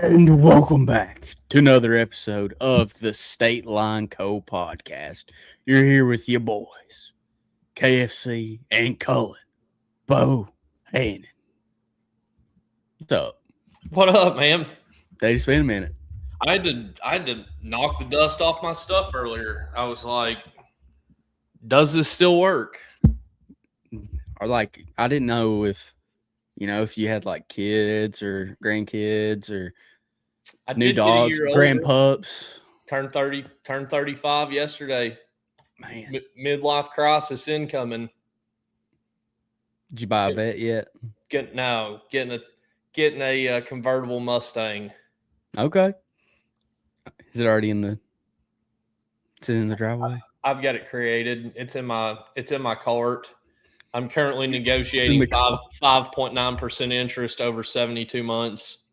And welcome back to another episode of the State Line Co podcast. You're here with your boys, KFC and Cullen, Bo Hannon. What's up? What up, man? They just been a minute. I had to knock the dust off my stuff earlier. I was like, does this still work? Or like, I didn't know if you had like kids or grandkids or I new did get a dogs, year older. grandpups. Turned 30, turned 35 yesterday. Man, Midlife crisis incoming. did you buy a vet yet? Getting a convertible Mustang. Okay. Is it already in the? Is it in the driveway? I've got it created. It's in my cart. I'm currently negotiating 5.9% interest over 72 months.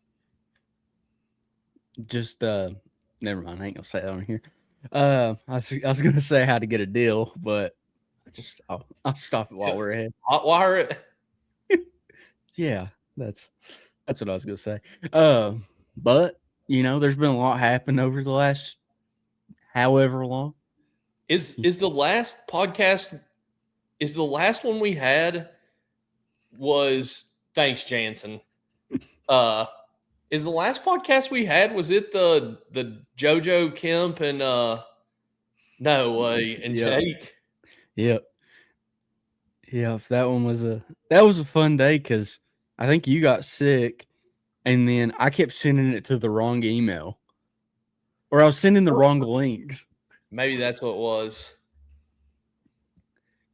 Just never mind. I ain't gonna say that on here. I was gonna say how to get a deal, but I'll stop it while we're ahead. Hot wire it. Yeah, that's what I was gonna say. But there's been a lot happen over the last however long. Is the last podcast? Is the last one we had was thanks Jansen? Is the last podcast we had, was it the JoJo Kemp and no way and Yep. Jake? Yep. Yeah, that was a fun day because I think you got sick, and then I kept sending it to the wrong email, or I was sending the wrong links. Maybe that's what it was.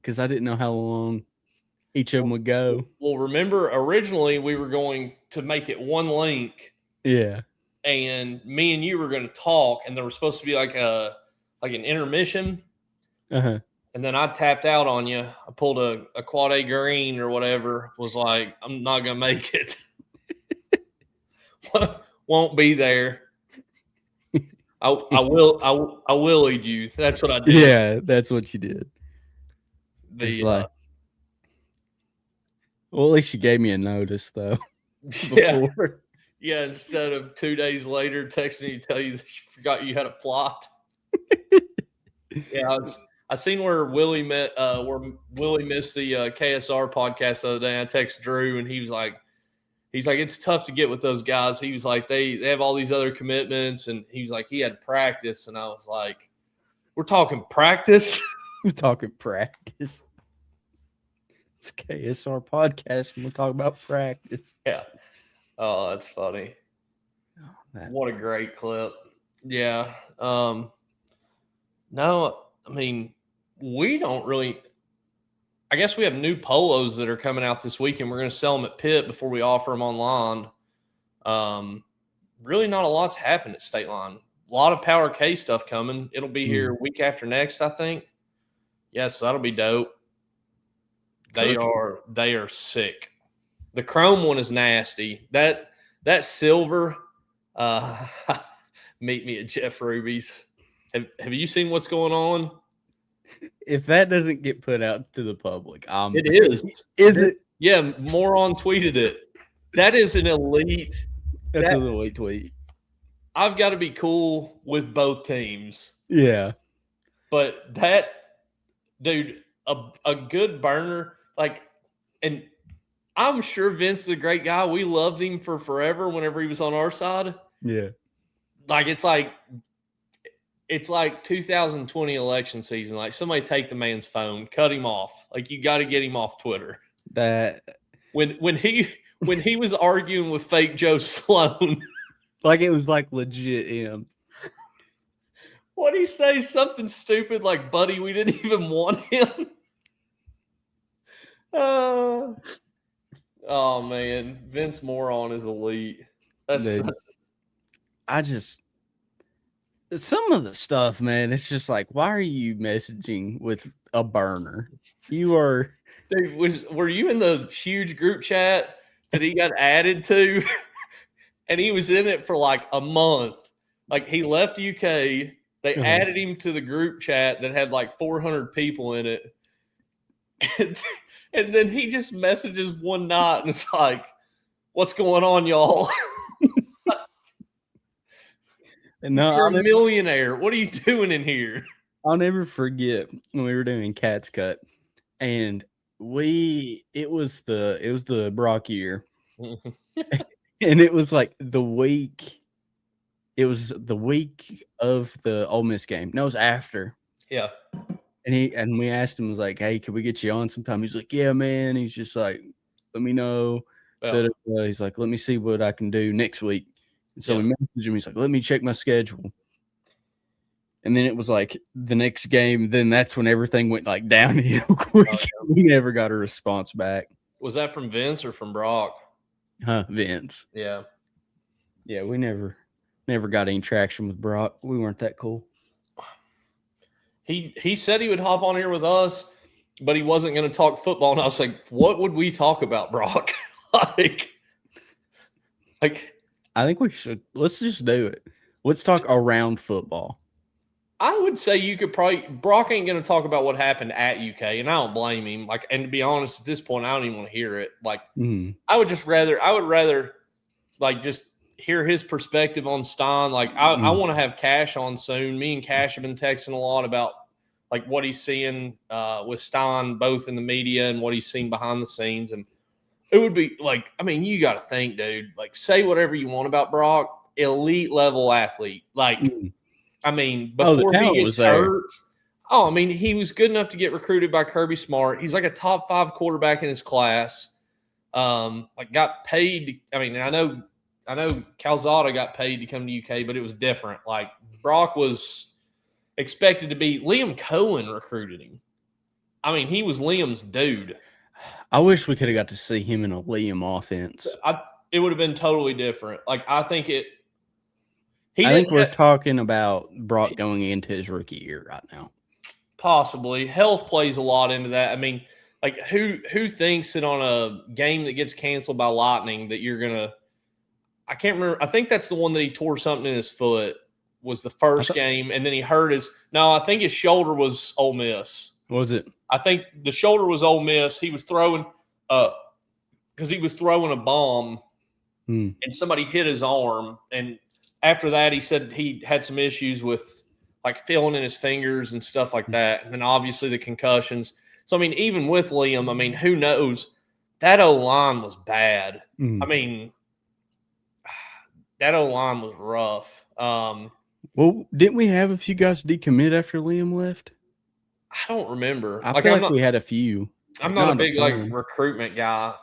Because I didn't know how long each of them would go. Well, remember, originally we were going to make it one link. Yeah. And me and you were going to talk, and there was supposed to be like an intermission. Uh-huh. And then I tapped out on you. I pulled a quad A green or whatever. Was like, I'm not going to make it. Won't be there. I will lead you. That's what I did. Yeah, that's what you did. Well, at least you gave me a notice, though. Before. Yeah, instead of 2 days later texting you to tell you that you forgot you had a plot. Yeah, I seen where Willie missed the KSR podcast the other day. I texted Drew, and he's like, it's tough to get with those guys. He was like, they have all these other commitments, and he was like, he had practice, and I was like, we're talking practice. We're talking practice. It's KSR podcast. We'll talk about practice. Yeah. Oh, that's funny. Oh, what a great clip. Yeah. No, I mean, we don't really. I guess we have new polos that are coming out this weekend. We're going to sell them at Pitt before we offer them online. Really not a lot's happened at State Line. A lot of Power K stuff coming. It'll be here week after next, I think. Yes, that'll be dope. They are sick. The chrome one is nasty. That silver, meet me at Jeff Ruby's. Have you seen what's going on? If that doesn't get put out to the public, it is. Is it? Yeah, Moron tweeted it. That is an elite. That's an elite tweet. I've got to be cool with both teams. Yeah. But that, dude, a good burner, and I'm sure Vince is a great guy. We loved him for forever whenever he was on our side. Yeah. It's like 2020 election season. Like, somebody take the man's phone, cut him off. Like, you got to get him off Twitter. That when he was arguing with fake Joe Sloan, like it was like legit him. What'd he say? Something stupid like, buddy, we didn't even want him. Oh man, Vince Moron is elite. Some of the stuff, man, it's just like, why are you messaging with a burner? You are. Dude, were you in the huge group chat that he got added to? And he was in it for like a month. Like, he left UK. They added him to the group chat that had like 400 people in it. And then he just messages one night and it's like, what's going on, y'all? No, You're a millionaire. What are you doing in here? I'll never forget when we were doing Cat's Cut, and it was the Brock year, and it was like the week. It was the week of the Ole Miss game. No, it was after. Yeah. And we asked him, was like, "Hey, could we get you on sometime?" He's like, "Yeah, man." He's just like, "Let me know." Yeah. He's like, "Let me see what I can do next week." And so Yeah. we messaged him. He's like, "Let me check my schedule." And then it was like the next game. Then that's when everything went like downhill quick. Oh, yeah. We never got a response back. Was that from Vince or from Brock? Vince. Yeah. Yeah, we never got any traction with Brock. We weren't that cool. He said he would hop on here with us, but he wasn't going to talk football. And I was like, what would we talk about, Brock? like, I think we should. Let's just do it. Let's talk around football. I would say you could probably – Brock ain't going to talk about what happened at UK, and I don't blame him. Like, and to be honest, at this point, I don't even want to hear it. Like, I would rather like just hear his perspective on Stein. Like, I want to have Cash on soon. Me and Cash have been texting a lot about like what he's seeing with Stein, both in the media and what he's seen behind the scenes. And it would be like, I mean, you got to think, dude. Like, say whatever you want about Brock, elite level athlete. Like. I mean, before he gets hurt, I mean, he was good enough to get recruited by Kirby Smart. He's like a top 5 quarterback in his class. Like got paid. I mean, I know Calzada got paid to come to UK, but it was different. Like Brock was expected to be. Liam Cohen recruited him. I mean, he was Liam's dude. I wish we could have got to see him in a Liam offense. It would have been totally different. Like I think it. I think we're talking about Brock going into his rookie year right now. Possibly. Health plays a lot into that. I mean, like who thinks that on a game that gets canceled by lightning that you're going to – I can't remember. I think that's the one that he tore something in his foot was the first game, and then he hurt his – no, I think his shoulder was Ole Miss. Was it? I think the shoulder was Ole Miss. He was throwing because he was throwing a bomb, and somebody hit his arm, and – after that, he said he had some issues with like feeling in his fingers and stuff like that. And then obviously the concussions. So, I mean, even with Liam, I mean, who knows? That O-line was bad. I mean, that O-line was rough. Well, didn't we have a few guys decommit after Liam left? I don't remember. I feel like we had a few. I'm not a big like recruitment guy.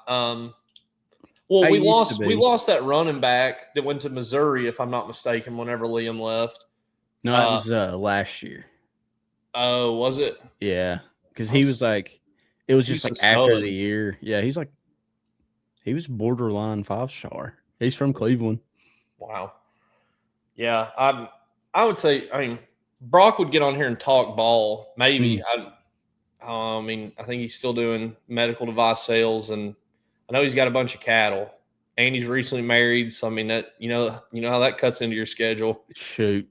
Well, we lost that running back that went to Missouri, if I'm not mistaken, whenever Liam left. No, that was last year. Oh, was it? Yeah, because he was like, it was just like after the year. Yeah, he was borderline 5-star. He's from Cleveland. Wow. Yeah, I would say, I mean, Brock would get on here and talk ball. Maybe. I mean, I think he's still doing medical device sales, and I know he's got a bunch of cattle, and he's recently married. So I mean that you know how that cuts into your schedule. Shoot,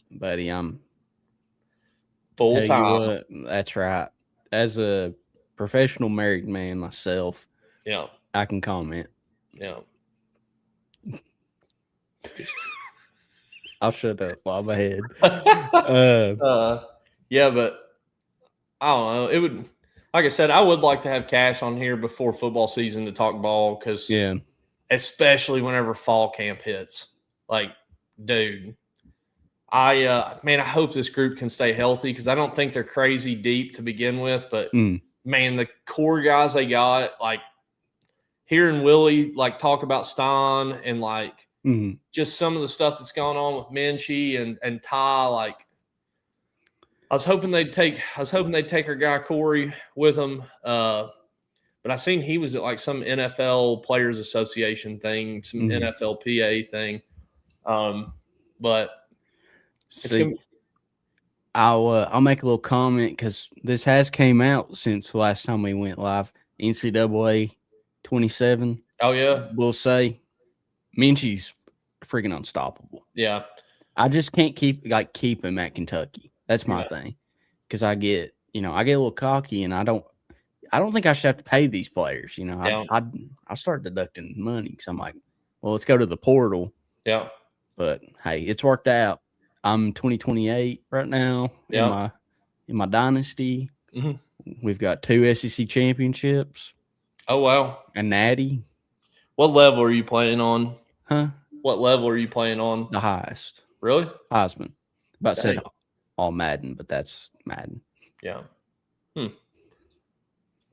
buddy, I'm full time. That's right. As a professional married man myself, yeah, I can comment. Yeah, I'll shut up while my head. Yeah, but I don't know. It would. Like I said, I would like to have Cash on here before football season to talk ball because, especially whenever fall camp hits. Like, dude, I hope this group can stay healthy because I don't think they're crazy deep to begin with. But man, the core guys they got, like hearing Willie like talk about Stein and like just some of the stuff that's going on with Minchie and Ty, like. I was hoping they'd take our guy Corey with them, but I seen he was at like some NFL Players Association thing, some NFLPA thing. But see, I'll make a little comment because this has came out since the last time we went live. NCAA 27. Oh yeah, we'll say Minchie's freaking unstoppable. Yeah, I just can't keep him at Kentucky. That's my thing, because I get a little cocky, and I don't think I should have to pay these players. I start deducting money because I'm like, well, let's go to the portal. Yeah, But hey, it's worked out. I'm 2028 right now Yeah. in my dynasty. Mhm. We've got 2 SEC championships, Oh, wow. a natty, What level are you playing on? huh? What level are you playing on? The highest. Really? Heisman. About said Dang. all Madden, but that's Madden. Yeah.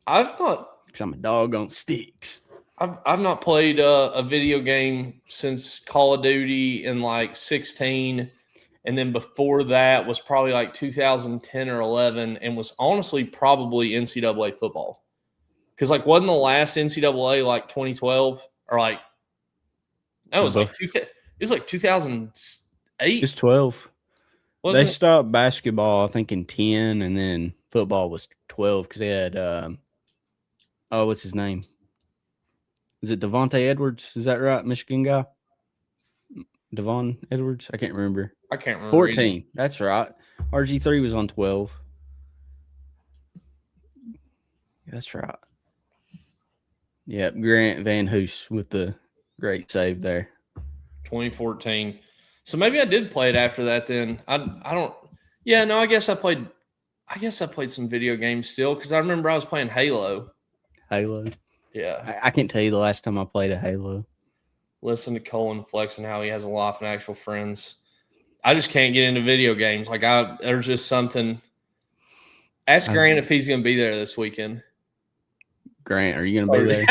I've not Because I'm a dog on sticks. I've not played a video game since Call of Duty in like 16, and then before that was probably like 2010 or 11, and was honestly probably NCAA football. Because like wasn't the last NCAA like 2012 or like no, it was like it was like 2008. It's 12. They Wasn't it? stopped basketball, I think, in 10, and then football was 12 because they had, what's his name? Is it Devontae Edwards? Is that right? Michigan guy? Devon Edwards? I can't remember. I can't remember. 14. Either. That's right. RG3 was on 12. That's right. Yep. Grant Van Hoos with the great save there. 2014. So maybe I did play it after that then. I don't yeah, no, I guess I played some video games still because I remember I was playing Halo. Halo. Yeah. I can't tell you the last time I played a Halo. Listen to Colin flexing how he has a life and actual friends. I just can't get into video games. Like there's just something. Ask Grant if he's gonna be there this weekend. Grant, are you gonna be there?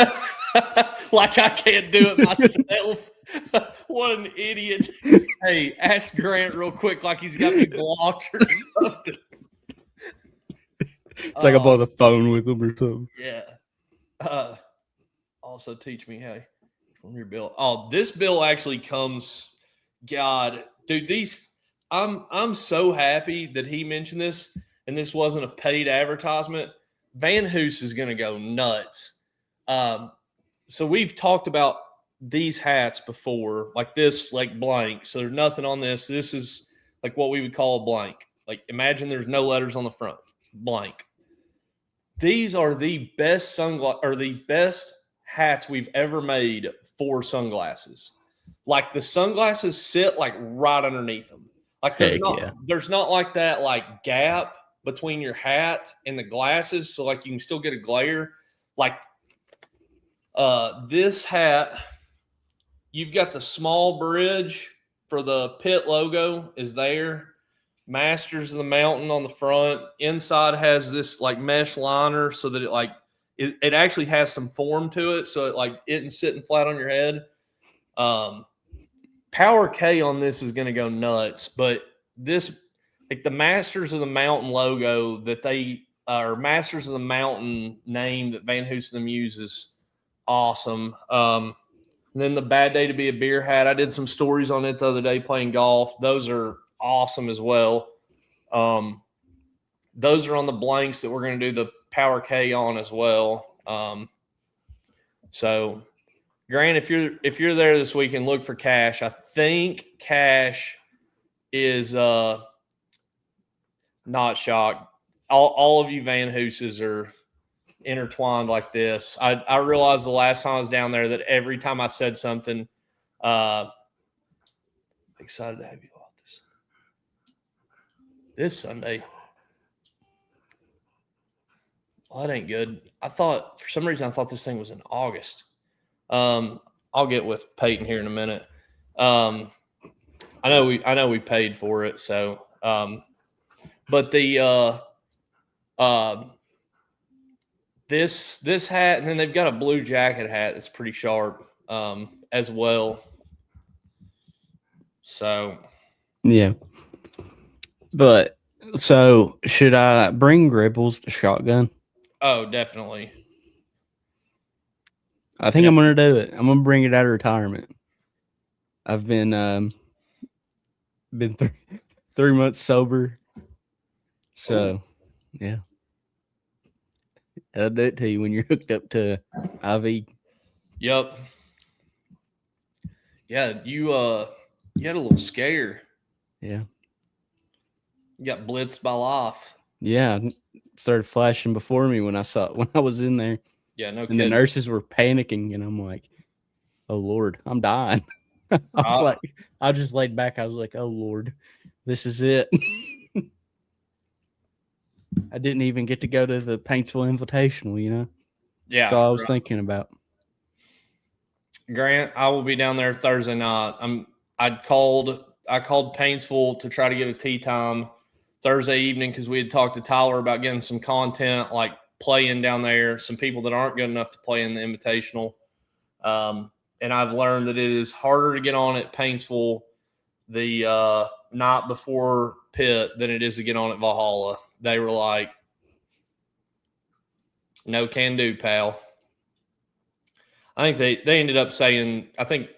Like I can't do it myself. What an idiot. Hey, ask Grant real quick like he's got me blocked or something. It's like I'm on the phone with him or something. Yeah. Also teach me, hey, from your bill. Oh, this bill actually comes. God, dude, I'm so happy that he mentioned this and this wasn't a paid advertisement. Van Hoos is gonna go nuts. So we've talked about these hats before, like this, like blank. So there's nothing on this. This is like what we would call a blank. Like imagine there's no letters on the front. Blank. These are the best the best hats we've ever made for sunglasses. Like the sunglasses sit like right underneath them. Like there's not like that like gap between your hat and the glasses, so like you can still get a glare. Like this hat, you've got the small bridge for the pit logo is there. Masters of the Mountain on the front. Inside has this like mesh liner so that it actually has some form to it, so it isn't sitting flat on your head. Power K on this is going to go nuts, but this like the Masters of the Mountain logo that they or Masters of the Mountain name that Van Hoosem uses, awesome. And then the Bad Day to Be a Beer hat. I did some stories on it the other day playing golf. Those are awesome as well. Those are on the blanks that we're going to do the Power K on as well. So Grant, if you're there this weekend, look for Cash. I think Cash is not shocked. All of you Van Hooses are intertwined like this. I realized the last time I was down there that every time I said something, excited to have you out this Sunday. Well, that ain't good. For some reason I thought this thing was in August. I'll get with Peyton here in a minute. I know we paid for it, so but the this hat, and then they've got a blue jacket hat that's pretty sharp as well. So yeah. But so should I bring Gribbles the shotgun? Oh, definitely. I think I'm gonna do it. I'm gonna bring it out of retirement. I've been 3 months sober. So yeah. I'll do it to you when you're hooked up to IV. Yep. Yeah, you had a little scare. Yeah. You got blitzed by life. Yeah. Started flashing before me when I was in there. Yeah, no and kidding. The nurses were panicking, and I'm like, oh Lord, I'm dying. I just laid back. I was like, oh Lord, this is it. I didn't even get to go to the Paintsville Invitational, Yeah. That's all I was thinking about. Grant, I will be down there Thursday night. I called Paintsville to try to get a tea time Thursday evening because we had talked to Tyler about getting some content, like playing down there, some people that aren't good enough to play in the Invitational. And I've learned that it is harder to get on at Paintsville the night before Pitt than it is to get on at Valhalla. They were like, no can do, pal. I think they ended up saying, I think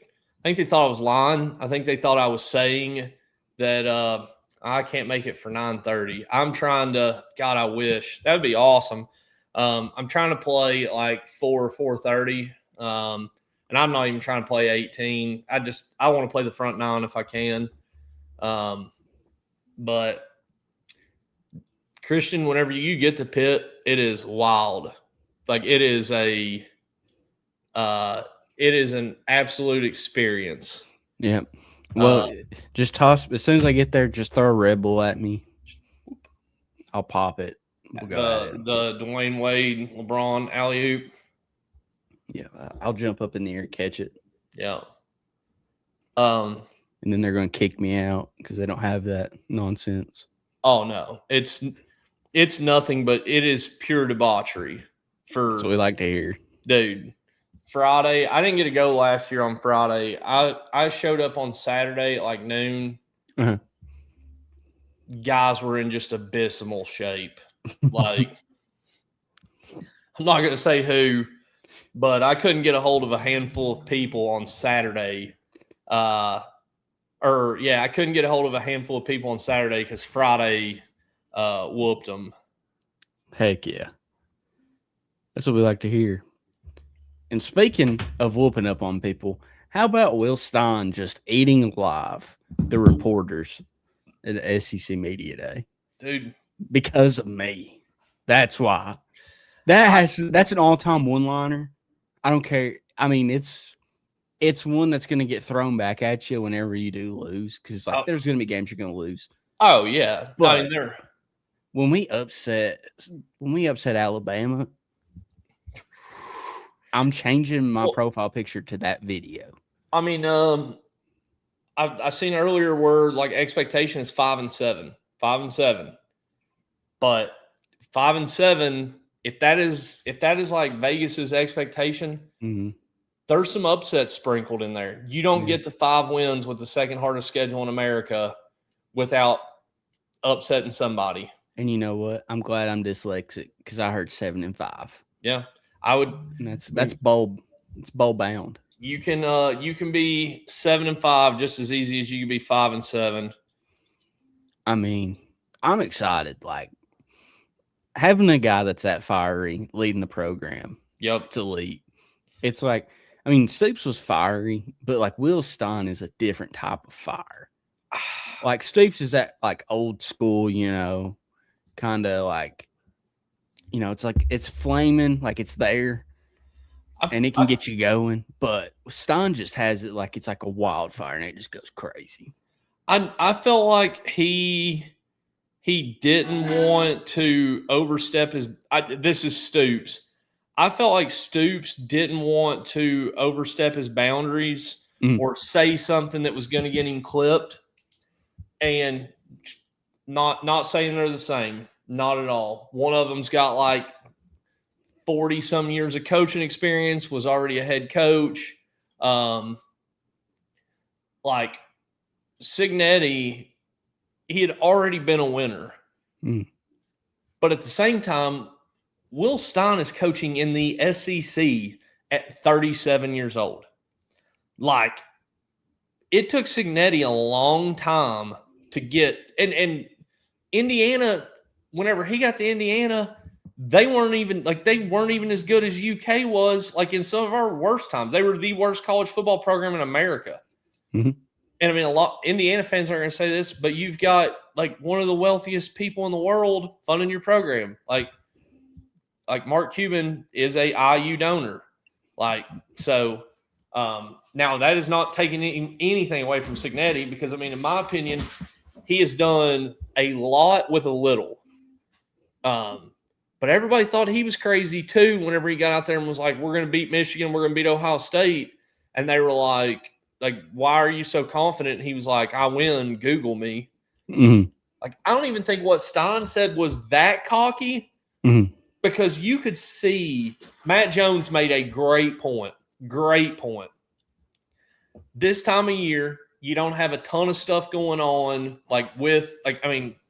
they thought I was lying. I think they thought I was saying that I can't make it for 9:30. I'm trying to, God, I wish. That would be awesome. I'm trying to play like 4 or 4:30. And I'm not even trying to play 18. I want to play the front 9 if I can. But Christian, whenever you get to Pitt, it is wild. Like it is an absolute experience. Yeah. Well, just toss as soon as I get there, just throw a Red Bull at me. I'll pop it. The Dwayne Wade, LeBron alley-oop. Yeah, I'll jump up in the air, catch it. Yeah. And then they're going to kick me out because they don't have that nonsense. Oh no, it's nothing but it is pure debauchery. That's what we like to hear, dude. Friday, I didn't get to go last year on Friday. I showed up on Saturday at like noon. Uh-huh. Guys were in just abysmal shape. Like, I'm not going to say who, but I couldn't get a hold of a handful of people on Saturday. I couldn't get a hold of a handful of people on Saturday because Friday whooped them. Heck yeah. That's what we like to hear. And speaking of whooping up on people, how about Will Stein just eating alive the reporters at SEC Media Day? Dude. Because of me. That's why. That's an all-time one-liner. I don't care. I mean, it's one that's going to get thrown back at you whenever you do lose because there's going to be games you're going to lose. Oh yeah, but when we upset Alabama, I'm changing my profile picture to that video. I mean, I seen earlier where like expectation is 5-7, 5-7, but 5-7. If that is like Vegas's expectation, mm-hmm. There's some upsets sprinkled in there. You don't get to 5 wins with the second hardest schedule in America without upsetting somebody. And you know what? I'm glad I'm dyslexic because I heard 7-5. Yeah, I would. And that's bold. It's bowl bound. You can be 7-5 just as easy as you can be 5-7. I mean, I'm excited. Like having a guy that's that fiery leading the program. Yep, it's elite. It's like. I mean, Stoops was fiery, but like Will Stein is a different type of fire. Like Stoops is that like old school, kind of like, it's like it's flaming, like it's there, and it can get you going. But Stein just has it like it's like a wildfire, and it just goes crazy. I felt like he didn't want to overstep his. This is Stoops. I felt like Stoops didn't want to overstep his boundaries or say something that was going to get him clipped. And not saying they're the same. Not at all. One of them's got like 40-some years of coaching experience, was already a head coach. Like Cignetti, he had already been a winner. But at the same time, Will Stein is coaching in the SEC at 37 years old. Like, it took Cignetti a long time to get – and Indiana, whenever he got to Indiana, they weren't even as good as UK was, like, in some of our worst times. They were the worst college football program in America. Mm-hmm. And, I mean, a lot – Indiana fans aren't going to say this, but you've got, like, one of the wealthiest people in the world funding your program. Like Mark Cuban is a IU donor. Like, so Now, that is not taking anything away from Cignetti because, I mean, in my opinion, he has done a lot with a little. But everybody thought he was crazy too whenever he got out there and was like, we're going to beat Michigan, we're going to beat Ohio State. And they were like, why are you so confident? And he was like, I win, Google me. Mm-hmm. Like, I don't even think what Stein said was that cocky because you could see Matt Jones made a great point. Great point. This time of year, you don't have a ton of stuff going on,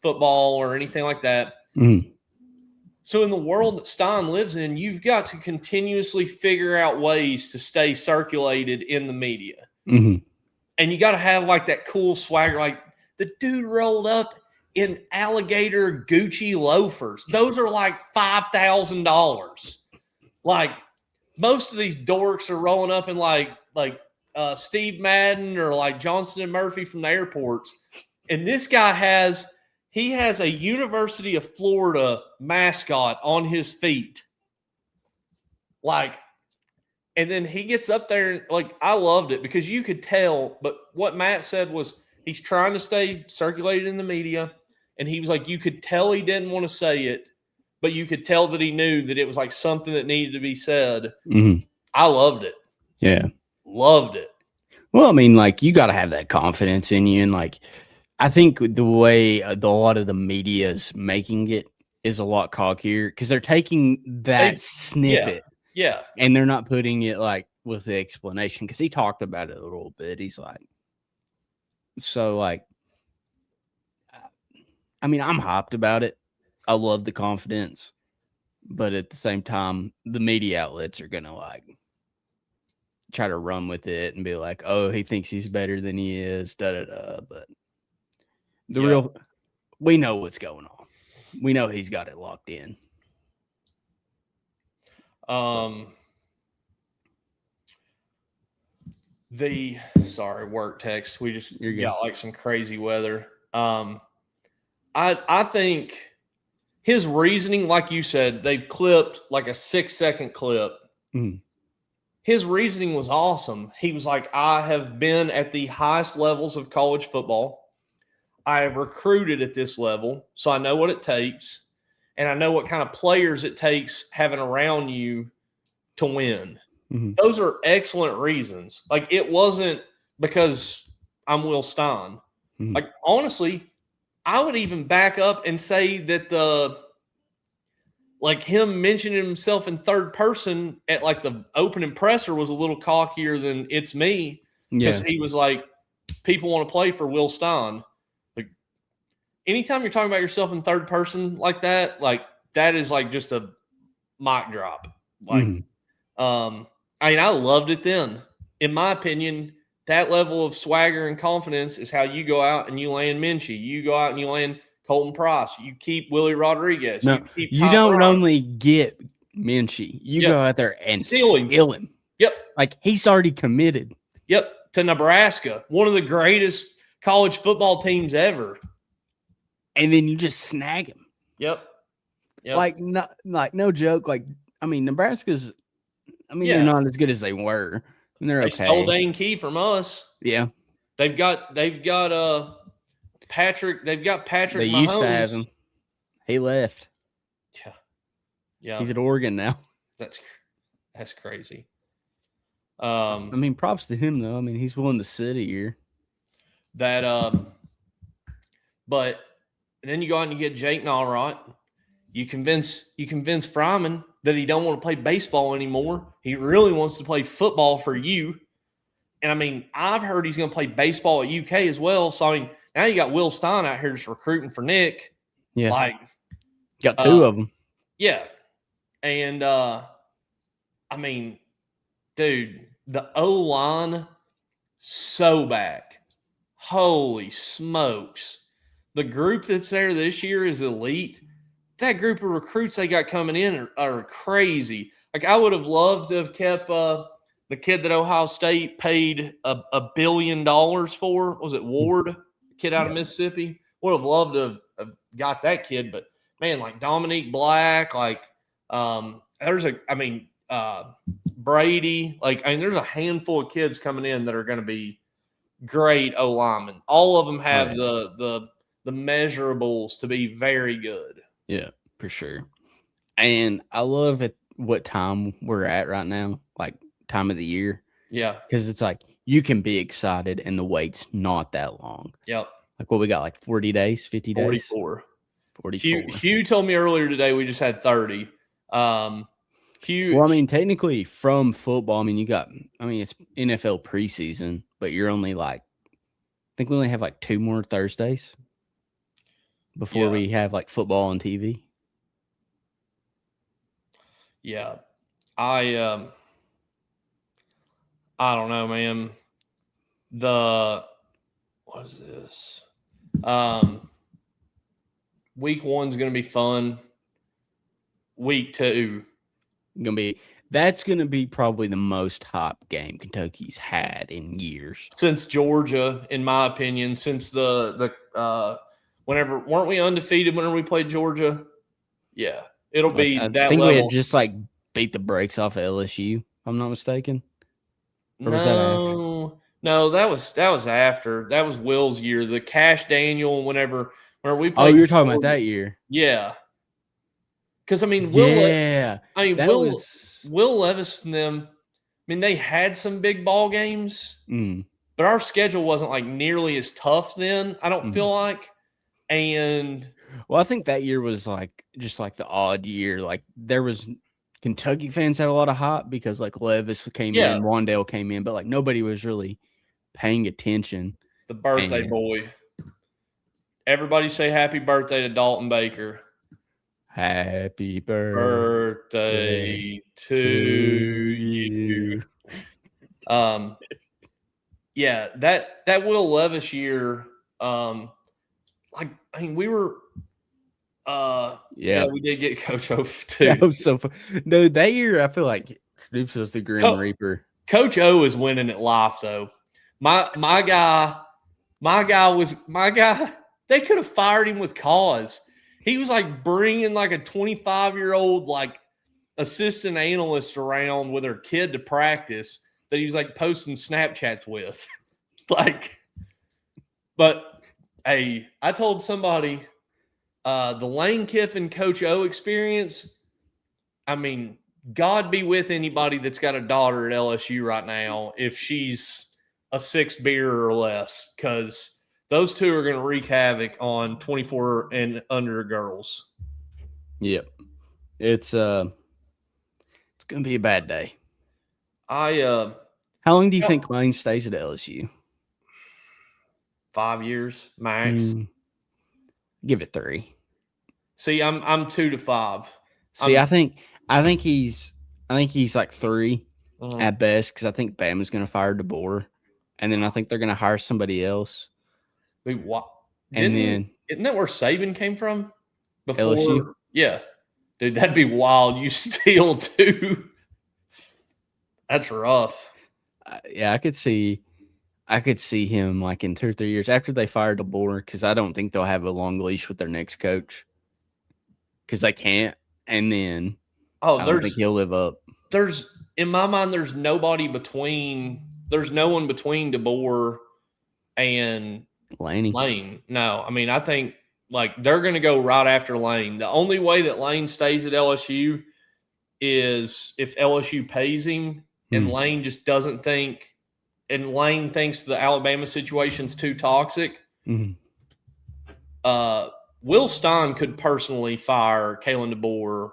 football or anything like that. Mm-hmm. So in the world that Stein lives in, you've got to continuously figure out ways to stay circulated in the media. Mm-hmm. And you got to have like that cool swagger. Like the dude rolled up in alligator Gucci loafers. Those are like $5,000. Like most of these dorks are rolling up in like Steve Madden or like Johnson and Murphy from the airports. And this guy has a University of Florida mascot on his feet. Like, and then he gets up there and like, I loved it because you could tell, but what Matt said was he's trying to stay circulated in the media. And he was like, you could tell he didn't want to say it, but you could tell that he knew that it was like something that needed to be said. Mm-hmm. I loved it. Yeah. Loved it. Well, I mean, like, you got to have that confidence in you. And, like, I think the way a lot of the media is making it is a lot cockier because they're taking that snippet. Yeah. And they're not putting it, like, with the explanation because he talked about it a little bit. He's like, so, like, I mean, I'm hyped about it. I love the confidence. But at the same time, the media outlets are going to, like, try to run with it and be like, oh, he thinks he's better than he is, da-da-da. But we know what's going on. We know he's got it locked in. Work text. We just got like some crazy weather. I think his reasoning, like you said, they've clipped like a 6-second clip. Mm-hmm. His reasoning was awesome. He was like, I have been at the highest levels of college football. I have recruited at this level, so I know what it takes. And I know what kind of players it takes having around you to win. Mm-hmm. Those are excellent reasons. Like, it wasn't because I'm Will Stein. Mm-hmm. Like, honestly, I would even back up and say that him mentioning himself in third person at like the opening presser was a little cockier than it's me. Because he was like, people want to play for Will Stein. Like, anytime you're talking about yourself in third person like that is like just a mic drop. Like, I mean, I loved it then. In my opinion, that level of swagger and confidence is how you go out and you land Minchie. You go out and you land Colton Price. You keep Willie Rodriguez. No, you don't only get Minchie. You go out there and steal him. Yep. Like, he's already committed. Yep. To Nebraska, one of the greatest college football teams ever. And then you just snag him. Yep. No joke. Like, I mean, Nebraska's, they're not as good as they were. And they're okay. They stole Dane Key from us. Yeah. They've got Patrick. They've got Patrick. They Mahomes. Used to have him. He left. Yeah. He's at Oregon now. That's crazy. Props to him though. I mean, he's willing to sit a year. But then you go out and you get Jake Nallrot. You convince Fryman that he don't want to play baseball anymore. He really wants to play football for you. And I mean, I've heard he's going to play baseball at UK as well. So I mean, now you got Will Stein out here just recruiting for Nick. Yeah. Like, got two of them. Yeah. And I mean, dude, the O-line so back. Holy smokes. The group that's there this year is elite. That group of recruits they got coming in are crazy. Like, I would have loved to have kept the kid that Ohio State paid $1 billion for. Was it Ward, kid out of Mississippi? Would have loved to have got that kid. But, man, like Dominique Black, like Brandon Brady. Like, I mean, there's a handful of kids coming in that are going to be great O linemen. All of them have the measurables to be very good. Yeah, for sure. And I love it what time we're at right now, like time of the year. Yeah. Because it's like you can be excited and the wait's not that long. Yep. Like what we got, like 40 days, 50 days? 44. 44. Hugh told me earlier today we just had 30. Hugh. Well, I mean, technically from football, it's NFL preseason, but you're only like, I think we only have like 2 more Thursdays before we have like football on TV. Yeah. I don't know, man. What is this? Week 1's going to be fun. Week 2. That's going to be probably the most hype game Kentucky's had in years. Since Georgia, in my opinion, since weren't we undefeated whenever we played Georgia? Yeah. It'll be I that think level. we had just like beat the brakes off of LSU, if I'm not mistaken. Or was that after? No, that was after. That was Will's year. The Cash Daniel, whenever we played. Oh, you're talking about that year. Yeah. Because, I mean, Will Levis and them, I mean, they had some big ball games, but our schedule wasn't like nearly as tough then, I don't feel like. And well, I think that year was like just like the odd year. Like there was Kentucky fans had a lot of hype because like Levis came in, Wandale came in, but like nobody was really paying attention. The birthday boy. Everybody say happy birthday to Dalton Baker. Happy birthday to you. Yeah, that Will Levis year, we were we did get Coach O too. That was so fun. No, that year I feel like Snoops was the Grim Reaper. Coach O is winning at life though. My guy. They could have fired him with cause. He was like bringing like a 25-year-old like assistant analyst around with her kid to practice that he was like posting Snapchats with. But hey, I told somebody the Lane Kiffin Coach O experience, I mean, God be with anybody that's got a daughter at LSU right now if she's a 6 beer or less, because those two are going to wreak havoc on 24 and under girls. Yep. It's going to be a bad day. How long do you think Lane stays at LSU? 5 years max. Give it 3. See, I'm 2 to 5. See, I think he's like 3 at best, because I think Bama's going to fire DeBoer, and then I think they're going to hire somebody else. Wait, what? Isn't that where Saban came from? Before LSU? Yeah. Dude, that'd be wild. You steal too. That's rough. Yeah, I could see him like in 2 or 3 years after they fire DeBoer, because I don't think they'll have a long leash with their next coach, because they can't. And then I don't think he'll live up. In my mind, there's no one between DeBoer and Lane. No, I mean, I think like they're going to go right after Lane. The only way that Lane stays at LSU is if LSU pays him and Lane just doesn't think, and Lane thinks the Alabama situation's too toxic. Will Stein could personally fire Kalen DeBoer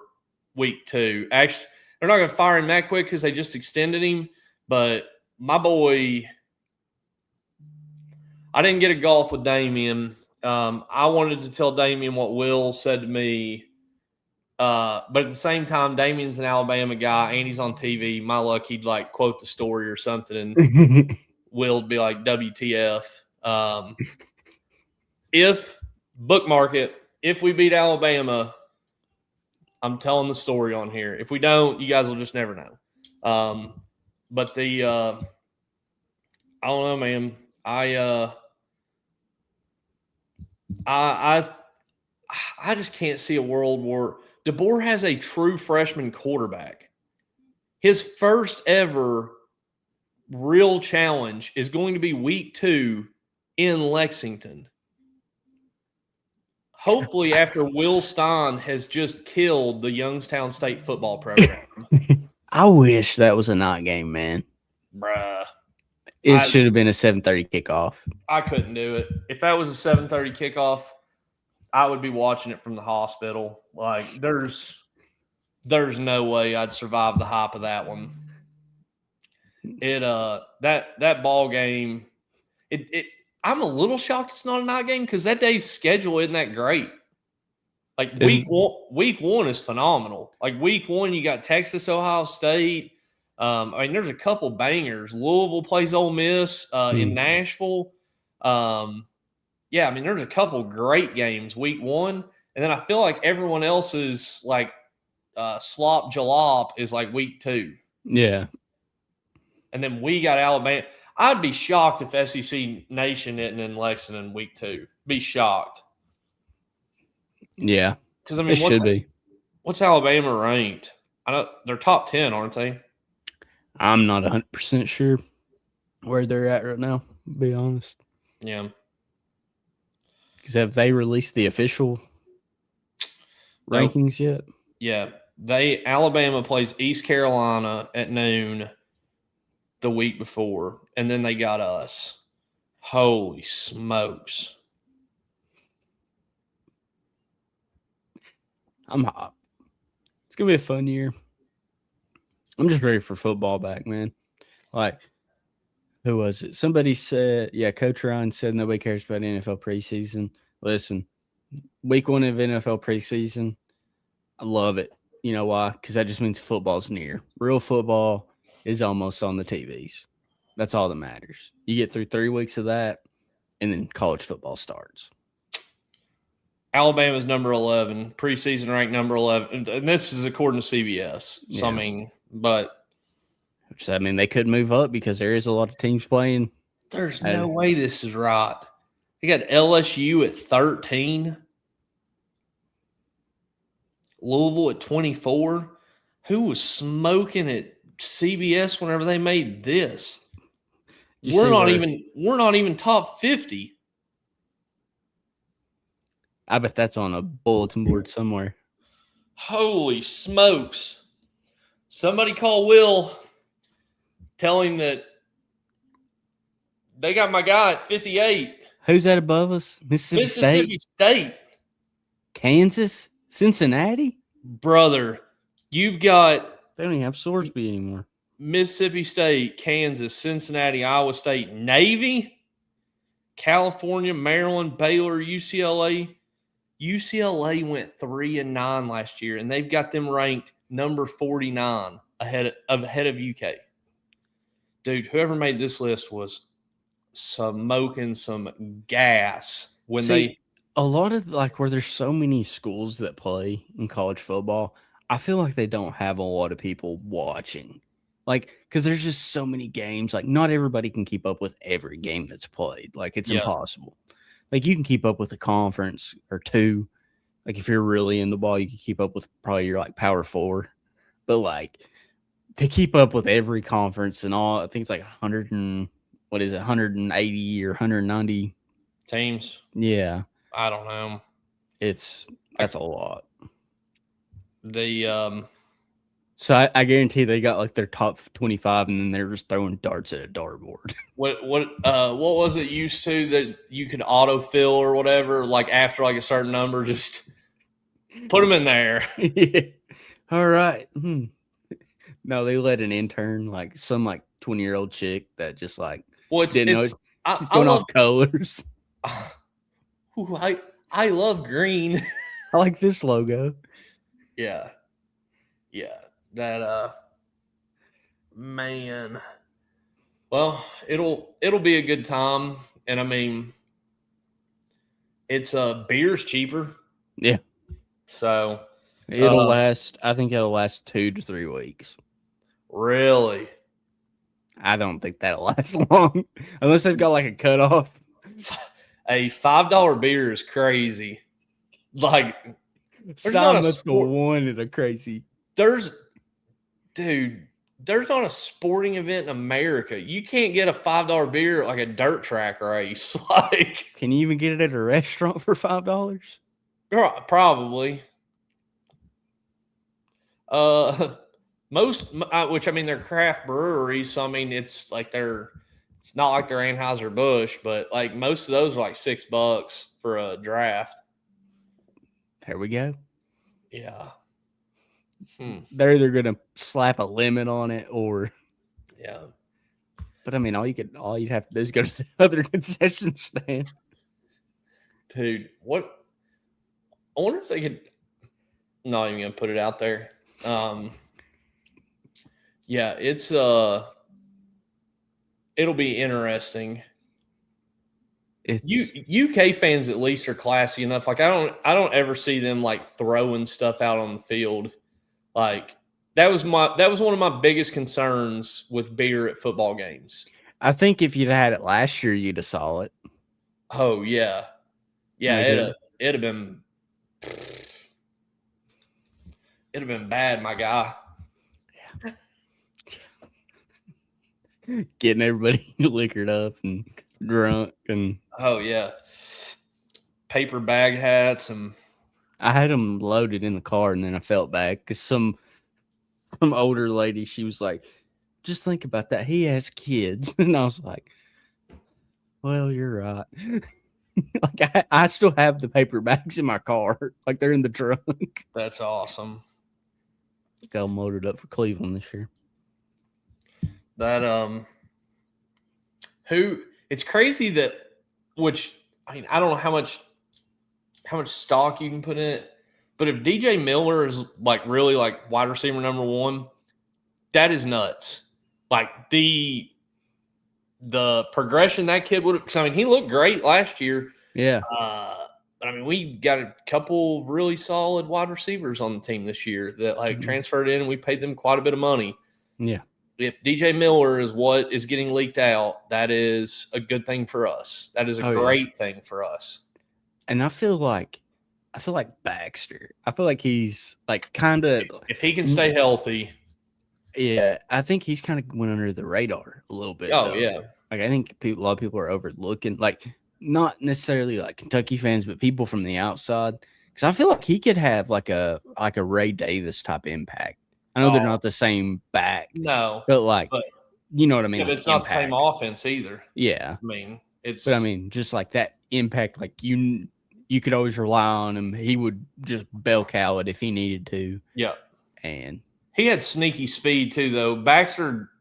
week 2. Actually, they're not going to fire him that quick because they just extended him. But my boy, I didn't get a golf with Damien. I wanted to tell Damien what Will said to me. But at the same time, Damien's an Alabama guy and he's on TV. My luck, he'd like quote the story or something, and Will'd be like, WTF. If we beat Alabama, I'm telling the story on here. If we don't, you guys will just never know. But I don't know, man. I just can't see a world where DeBoer has a true freshman quarterback. His first ever real challenge is going to be week 2 in Lexington. Hopefully, after Will Stein has just killed the Youngstown State football program. I wish that was a night game, man. Bruh. It should have been a 7:30 kickoff. I couldn't do it. If that was a 7:30 kickoff, I would be watching it from the hospital. Like, there's no way I'd survive the hype of that one. That ball game, I'm a little shocked it's not a night game because that day's schedule isn't that great. Like week one is phenomenal. Like week 1, you got Texas, Ohio State. I mean, there's a couple bangers. Louisville plays Ole Miss in Nashville. Yeah, I mean, there's a couple great games week 1, and then I feel like everyone else's like slop jalop is like week 2. Yeah, and then we got Alabama. I'd be shocked if SEC Nation isn't in Lexington week 2. Be shocked. Yeah, because I mean, it should be. What's Alabama ranked? I know they're top 10, aren't they? I'm not 100% sure where they're at right now. To be honest. Yeah. Because have they released the official rankings yet? Yeah, Alabama plays East Carolina at noon the week before, and then they got us. Holy smokes! I'm hot. It's gonna be a fun year. I'm just ready for football back, man. Like, who was it? Somebody said, yeah, Coach Ryan said nobody cares about NFL preseason. Listen, week 1 of NFL preseason, I love it. You know why? Because that just means football's near. Real football is almost on the TVs. That's all that matters. You get through 3 weeks of that, and then college football starts. Alabama's number 11, preseason ranked number 11. And this is according to CBS. So, yeah. I mean, they could move up because there is a lot of teams playing. There's no way this is right. They got LSU at 13. Louisville at 24. Who was smoking at CBS whenever they made this? We're not even top 50. I bet that's on a bulletin board somewhere. Holy smokes. Somebody call Will. Tell him that they got my guy at 58. Who's that above us? Mississippi State. Kansas? Cincinnati? Brother, you've got... They don't even have Sorsby anymore. Mississippi State, Kansas, Cincinnati, Iowa State, Navy, California, Maryland, Baylor, UCLA. UCLA went 3-9 last year, and they've got them ranked number 49 ahead of UK. Dude, whoever made this list was smoking some gas a lot of like where there's so many schools that play in college football, I feel like they don't have a lot of people watching. Like, because there's just so many games. Like, not everybody can keep up with every game that's played. Like, it's impossible. Like, you can keep up with a conference or two. Like, if you're really in the ball, you can keep up with probably your, like, Power 4. But, like, to keep up with every conference and all, I think it's like 180 or 190 teams. Yeah. I don't know. That's a lot. So I guarantee they got like their top 25, and then they're just throwing darts at a dartboard. What was it used to that you could autofill or whatever? Like after like a certain number, just put them in there. Yeah. All right. No, they let an intern, like some like 20-year-old chick that just like didn't know it's going off colors. I love green. I like this logo. Yeah. That man. Well, it'll be a good time, and I mean, it's beer's cheaper. Yeah. So it'll last. I think it'll last 2 to 3 weeks. Really? I don't think that'll last long, unless they've got like a cutoff. A $5 beer is crazy. Like, Stein must go one at a crazy. Dude, there's not a sporting event in America. You can't get a $5 beer at like a dirt track race. Like, Can you even get it at a restaurant for $5? probably. Most, which I mean, they're craft breweries, so I mean, it's not like they're Anheuser-Busch, but like most of those are like $6 for a draft. There we go. Yeah. They're either gonna slap a limit on it or Yeah. But I mean, all you'd have to do is go to the other concession stand. Dude, what? I wonder if they could. I'm not even gonna put it out there. Yeah, it's it'll be interesting. UK fans at least are classy enough. Like I don't ever see them like throwing stuff out on the field. Like that was one of my biggest concerns with beer at football games. I think if you'd had it last year, you'd have saw it. Oh yeah, yeah. It'd have been bad, my guy. Yeah. Getting everybody liquored up and drunk and oh yeah, paper bag hats and I had them loaded in the car and then I felt bad because some older lady, she was like, just think about that. He has kids. And I was like, well, you're right. Like I still have the paper bags in my car. Like they're in the trunk. That's awesome. Got them loaded up for Cleveland this year. That it's crazy that I mean, I don't know how much stock you can put in it, but if DJ Miller is like really like wide receiver number 1, that is nuts. Like the progression that kid would have, because I mean he looked great last year. Yeah. But I mean, we got a couple really solid wide receivers on the team this year that like transferred in and we paid them quite a bit of money. Yeah. If DJ Miller is what is getting leaked out, that is a good thing for us. That is a great thing for us. And I feel like Baxter. I feel like he's like kind of, if he can stay healthy. Yeah, I think he's kind of went under the radar a little bit. Oh yeah, like I think a lot of people are overlooking, like not necessarily like Kentucky fans, but people from the outside. Because I feel like he could have like a Ray Davis type impact. I know they're not the same back, no, but you know what I mean. But it's not the same offense either. Yeah, I mean it's. But I mean, just like that impact, like you could always rely on him. He would just bell cow it if he needed to. Yeah, and he had sneaky speed too, though. Baxter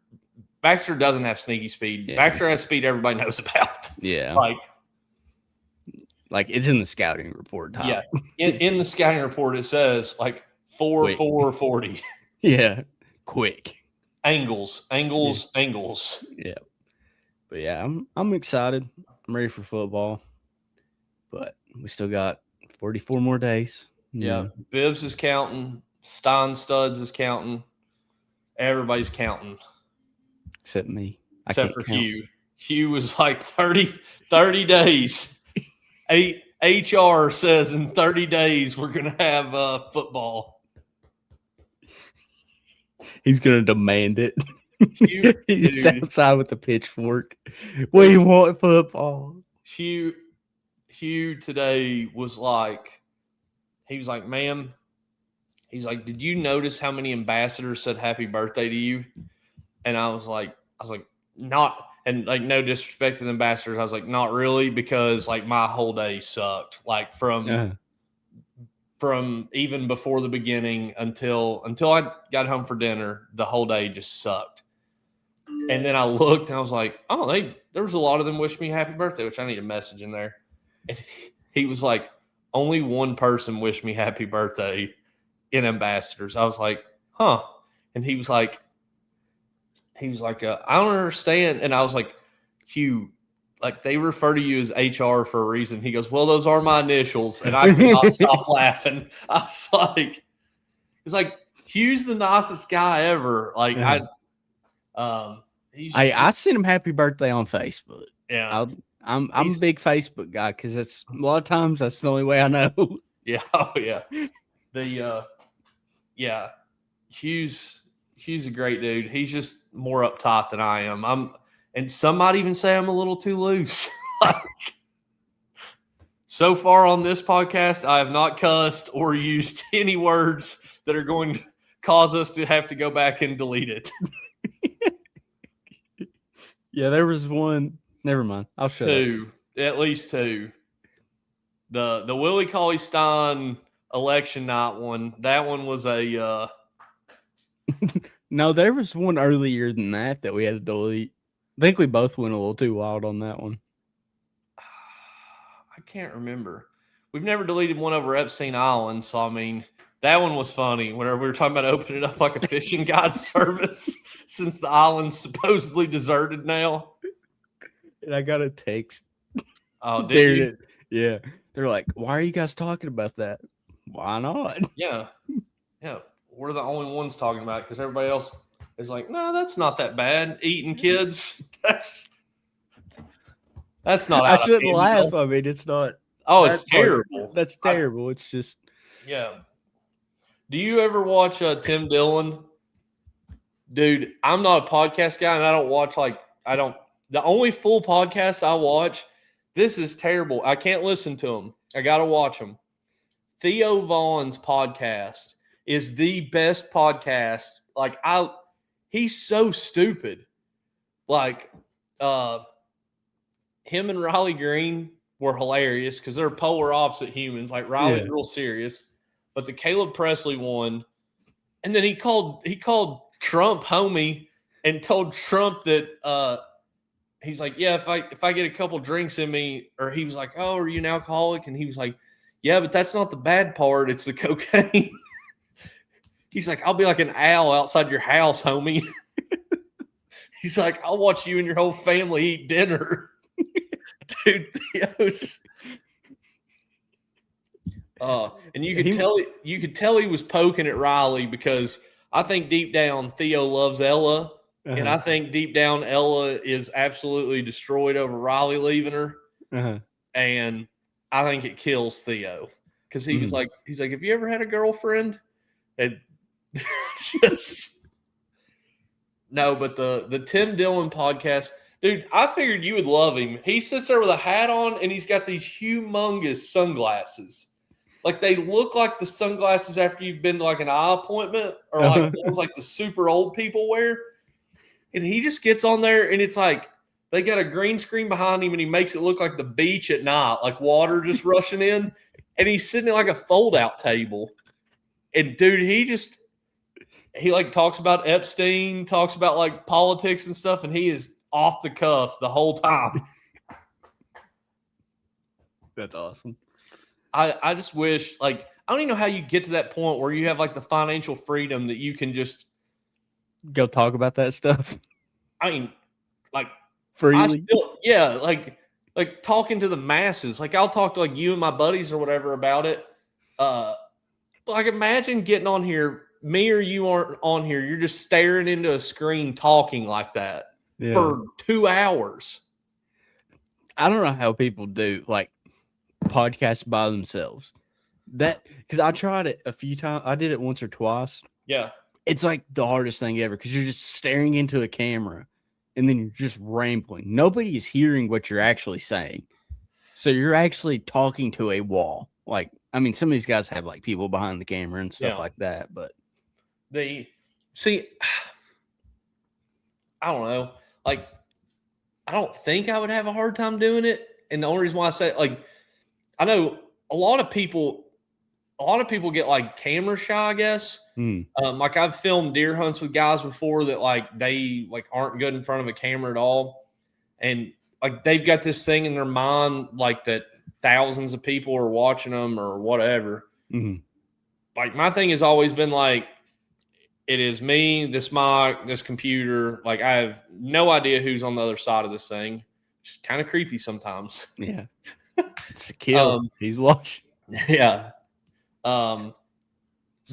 doesn't have sneaky speed. Yeah. Baxter has speed everybody knows about. Yeah, like it's in the scouting report. Tom. Yeah, in the scouting report it says like 4.40. Yeah, quick angles. Yeah, but yeah, I'm excited. I'm ready for football, but we still got 44 more days. Yeah, Bibbs is counting. Stein Studs is counting. Everybody's counting. Except me. Except for count. Hugh. Hugh was like 30 days. HR says in 30 days we're going to have football. He's going to demand it. He's outside with the pitchfork. We want football. Hugh today was like, he was like, ma'am, he's like, did you notice how many ambassadors said happy birthday to you? And I was like, not, and like no disrespect to the ambassadors. I was like, not really, because like my whole day sucked. Like from even before the beginning until I got home for dinner, the whole day just sucked. And then I looked and I was like, oh, there was a lot of them wish me happy birthday, which I need a message in there. And he was like, only one person wished me happy birthday in ambassadors. I was like, huh. And he was like, I don't understand. And I was like, Hugh, like they refer to you as HR for a reason. He goes, well, those are my initials. And I could not stop laughing. I was like, it's like, Hugh's the nicest guy ever. Like I sent him happy birthday on Facebook. Yeah. I'm a big Facebook guy because that's a lot of times that's the only way I know. Yeah. Oh yeah. Hugh's Hugh's a great dude. He's just more uptight than I am. And some might even say I'm a little too loose. So far on this podcast, I have not cussed or used any words that are going to cause us to have to go back and delete it. Yeah, there was one. Never mind. I'll shut up. Two. At least two. The Willie Cauley-Stein election night one, that one was a No, there was one earlier than that we had to delete. I think we both went a little too wild on that one. I can't remember. We've never deleted one over Epstein Island, so I mean that one was funny. Whenever we were talking about opening up like a fishing guide service, since the island's supposedly deserted now. And I got a text. Oh, did you? Yeah, they're like, "Why are you guys talking about that? Why not?" Yeah. We're the only ones talking about it because everybody else is like, "No, that's not that bad. Eating kids, that's not." I shouldn't laugh. I mean, it's not. Oh, it's terrible. That's terrible. It's just. Yeah. Do you ever watch Tim Dillon? Dude, I'm not a podcast guy, and I don't watch the only full podcast I watch. This is terrible. I can't listen to them. I got to watch them. Theo Vaughn's podcast is the best podcast. He's so stupid. Like, him and Riley Green were hilarious because they're polar opposite humans. Like Riley's real serious, but the Caleb Presley one, and then he called Trump homie and told Trump that he's like, yeah, if I get a couple drinks in me, or he was like, oh, are you an alcoholic? And he was like, yeah, but that's not the bad part. It's the cocaine. He's like, I'll be like an owl outside your house, homie. He's like, I'll watch you and your whole family eat dinner. Dude, Theo's. And you could tell he was poking at Riley because I think deep down Theo loves Ella. Uh-huh. And I think deep down Ella is absolutely destroyed over Riley leaving her. Uh-huh. And I think it kills Theo. Because he's like, have you ever had a girlfriend? And just no, but the Tim Dillon podcast, dude, I figured you would love him. He sits there with a hat on and he's got these humongous sunglasses. Like they look like the sunglasses after you've been to like an eye appointment, or like ones like the super old people wear. And he just gets on there and it's like they got a green screen behind him and he makes it look like the beach at night, like water just rushing in. And he's sitting at like a fold-out table. And dude, he like talks about Epstein, talks about like politics and stuff, and he is off the cuff the whole time. That's awesome. I just wish, like, I don't even know how you get to that point where you have like the financial freedom that you can just go talk about that stuff. I mean, like freely. Like talking to the masses. Like I'll talk to like you and my buddies or whatever about it. Like imagine getting on here, me or you aren't on here. You're just staring into a screen talking like that for 2 hours. I don't know how people do like podcasts by themselves. That because I tried it a few times. I did it once or twice. Yeah. It's like the hardest thing ever because you're just staring into a camera and then you're just rambling. Nobody is hearing what you're actually saying. So you're actually talking to a wall. Like, I mean, some of these guys have like people behind the camera and stuff like that, but I don't know. Like, I don't think I would have a hard time doing it. And the only reason why I say, like, I know a lot of people get like camera shy, I guess. Like I've filmed deer hunts with guys before that like they like aren't good in front of a camera at all. And like they've got this thing in their mind like that thousands of people are watching them or whatever. Mm-hmm. Like my thing has always been like, it is me, this mic, this computer. Like I have no idea who's on the other side of this thing. It's kind of creepy sometimes. Yeah. It's a kill. He's watching. Yeah. But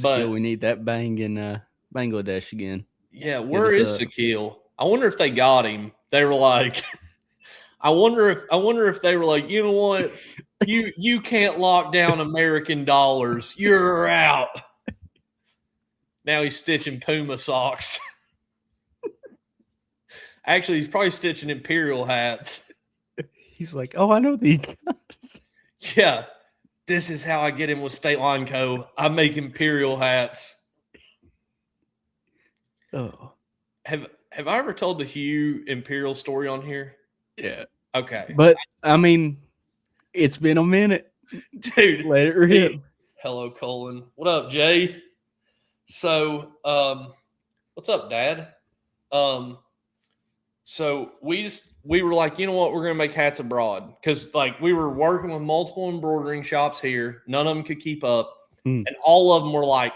we need that bang in Bangladesh again. Yeah, where is Shaquille? I wonder if they got him. They were like, I wonder if they were like, you know what? You can't lock down American dollars. You're out. Now he's stitching Puma socks. Actually, he's probably stitching Imperial hats. He's like, oh, I know these guys. Yeah. This is how I get in with State Line Co. I make Imperial hats. Oh. Have I ever told the Hugh Imperial story on here? Yeah. Okay. But, I mean, it's been a minute. Dude. Let it rip. Hello, Colin. What up, Jay? So, what's up, Dad? So we were like, you know what, we're gonna make hats abroad because like we were working with multiple embroidering shops here, none of them could keep up, and all of them were like,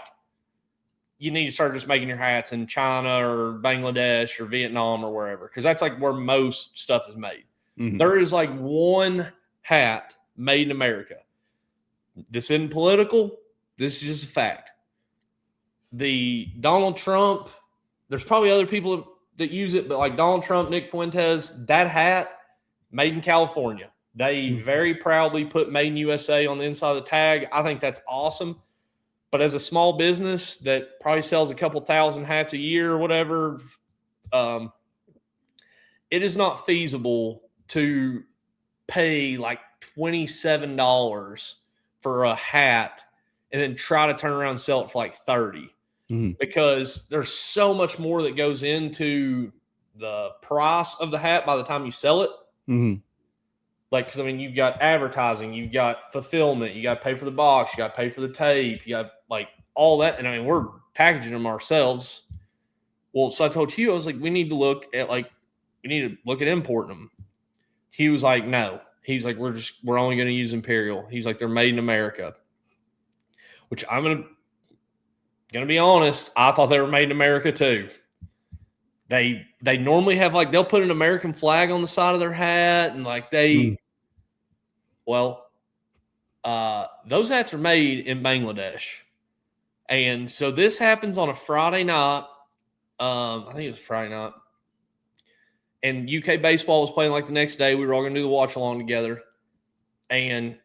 you need to start just making your hats in China or Bangladesh or Vietnam or wherever, because that's like where most stuff is made. Mm-hmm. There is like one hat made in America. This isn't political. This is just a fact. The Donald Trump, there's probably other people that use it, but like Donald Trump, Nick Fuentes, that hat made in California. They very proudly put made in USA on the inside of the tag. I think that's awesome. But as a small business that probably sells a couple thousand hats a year or whatever, it is not feasible to pay like $27 for a hat and then try to turn around and sell it for like $30. Because there's so much more that goes into the price of the hat by the time you sell it. Like, because I mean, you've got advertising, you've got fulfillment, you got to pay for the box, you got to pay for the tape, you got like all that. And I mean, we're packaging them ourselves. Well, so I told Hugh, I was like, we need to look at importing them. He was like, no. He's like, we're only going to use Imperial. He's like, they're made in America. Which I'm going to be honest, I thought they were made in America too. They normally have like, they'll put an American flag on the side of their hat and like those hats are made in Bangladesh. And so this happens on a Friday night. I think it was Friday night. And UK baseball was playing like the next day. We were all going to do the watch along together. And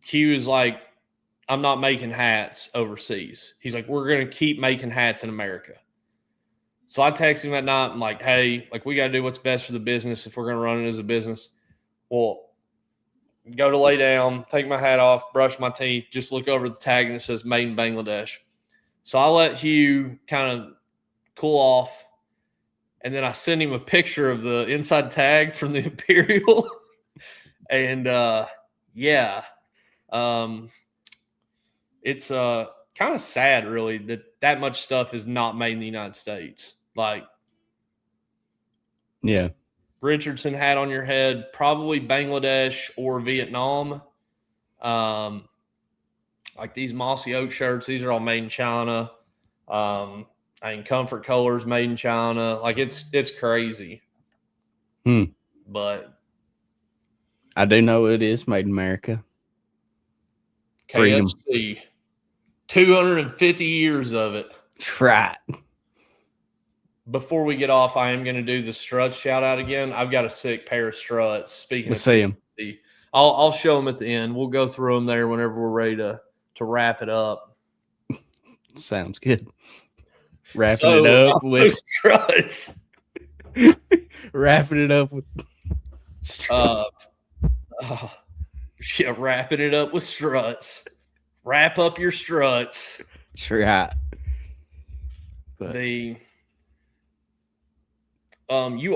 Q is like, I'm not making hats overseas. He's like, we're going to keep making hats in America. So I text him that night. I'm like, hey, like we got to do what's best for the business if we're going to run it as a business. Well, go to lay down, take my hat off, brush my teeth, just look over the tag and it says made in Bangladesh. So I let Hugh kind of cool off. And then I sent him a picture of the inside tag from the Imperial. And it's kind of sad, really, that much stuff is not made in the United States. Like, yeah, Richardson hat on your head, probably Bangladesh or Vietnam. Like these Mossy Oak shirts, these are all made in China. I mean, Comfort Colors made in China. Like it's crazy. But I do know it is made in America. Freedom. KFC. 250 years of it. Right. Before we get off, I am going to do the struts shout out again. I've got a sick pair of struts. Speaking of see them. I'll show them at the end. We'll go through them there whenever we're ready to wrap it up. Sounds good. Wrapping it up with struts. Wrapping it up with struts. Yeah, wrapping it up with struts. Wrap up your struts. Sure hot. But you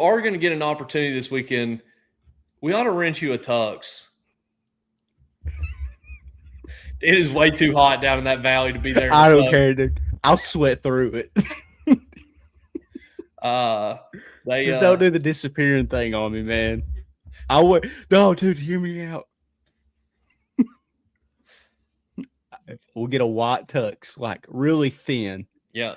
are going to get an opportunity this weekend. We ought to rent you a tux. It is way too hot down in that valley to be there. I don't care, dude. I'll sweat through it. Just don't do the disappearing thing on me, man. No, dude, hear me out. We'll get a white tux, like really thin. Yeah.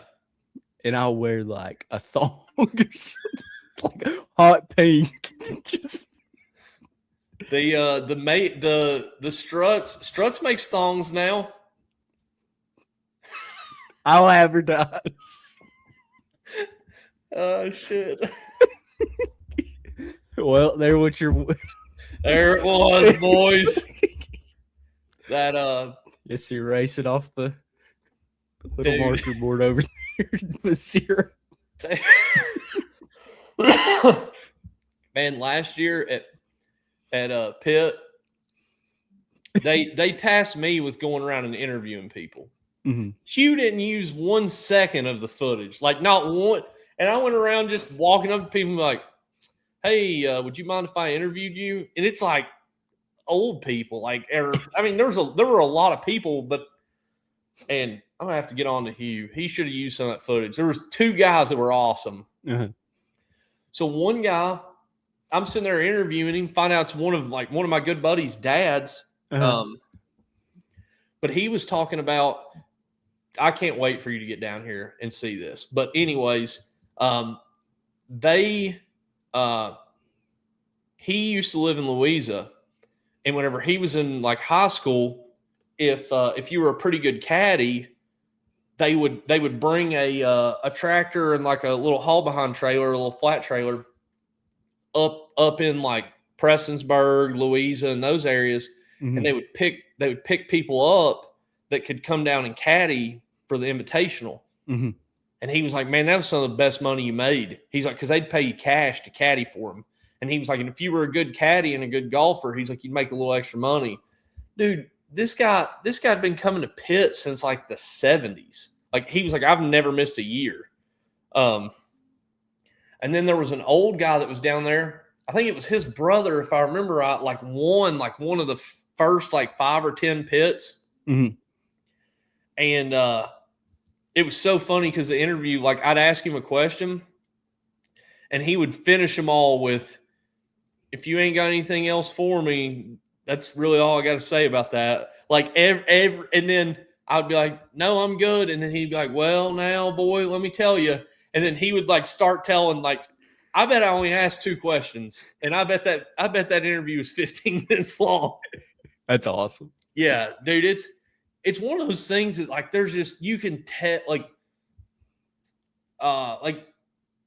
And I'll wear like a thong or something, like hot pink. Just the Struts makes thongs now. I'll advertise. Oh shit. Well, there it was, boys. That just erase it off the Little marker board over there with 0. Man, last year at Pitt, they tasked me with going around and interviewing people. Mm-hmm. Hugh didn't use 1 second of the footage, like not one. And I went around just walking up to people like, "Hey, would you mind if I interviewed you?" And it's like old people, like there were a lot of people, and I'm gonna have to get on to Hugh. He should have used some of that footage. There was 2 guys that were awesome. Uh-huh. So one guy, I'm sitting there interviewing him, find out it's one of my good buddies' dads. Uh-huh. But he was talking about, I can't wait for you to get down here and see this. But anyways, he used to live in Louisa, and whenever he was in like high school, if you were a pretty good caddy, they would bring a tractor and like a little haul behind trailer, a little flat trailer up in like Prestonsburg, Louisa, and those areas, Mm-hmm. and they would pick people up that could come down and caddy for the invitational. Mm-hmm. And he was like, "Man, that was some of the best money you made." He's like, because they'd pay you cash to caddy for them. And he was like, and if you were a good caddy and a good golfer, he's like, you'd make a little extra money. Dude, this guy had been coming to Pitt since like the 70s. Like he was like, I've never missed a year. And then there was an old guy that was down there. I think it was his brother, if I remember right, won one of the first 5 or 10 pits. Mm-hmm. And it was so funny because the interview, I'd ask him a question and he would finish them all with, "If you ain't got anything else for me, that's really all I got to say about that." And then I'd be like, "No, I'm good." And then he'd be like, "Well, now, boy, let me tell you." And then he would start telling, I bet I only asked 2 questions, and I bet that interview was 15 minutes long. That's awesome. Yeah, dude, it's one of those things that there's just, you can tell,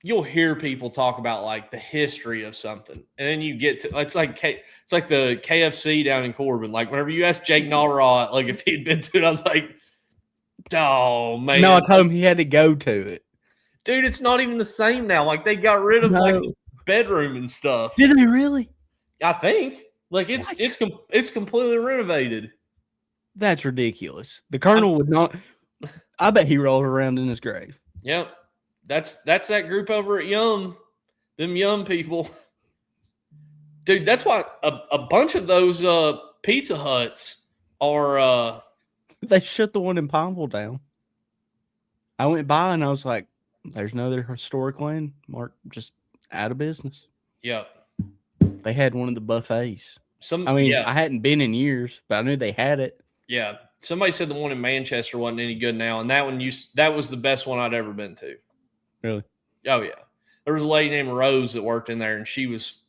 you'll hear people talk about the history of something, and then you get to it's like the KFC down in Corbin. Whenever you ask Jake Nalrod if he'd been to it, I was like, "Oh man!" No, I told him he had to go to it. Dude, it's not even the same now. They got rid of the bedroom and stuff. Did they really? I think it's completely renovated. That's ridiculous. The Colonel would not. I bet he rolled around in his grave. Yep. That's that group over at Yum, them Yum people. Dude, that's why a bunch of those Pizza Huts are They shut the one in Pineville down. I went by and I was like, "There's another historic landmark just out of business." Yep. They had one of the buffets. Yeah. I hadn't been in years, but I knew they had it. Yeah. Somebody said the one in Manchester wasn't any good now, and that was the best one I'd ever been to. Really? Oh, yeah. There was a lady named Rose that worked in there, and she was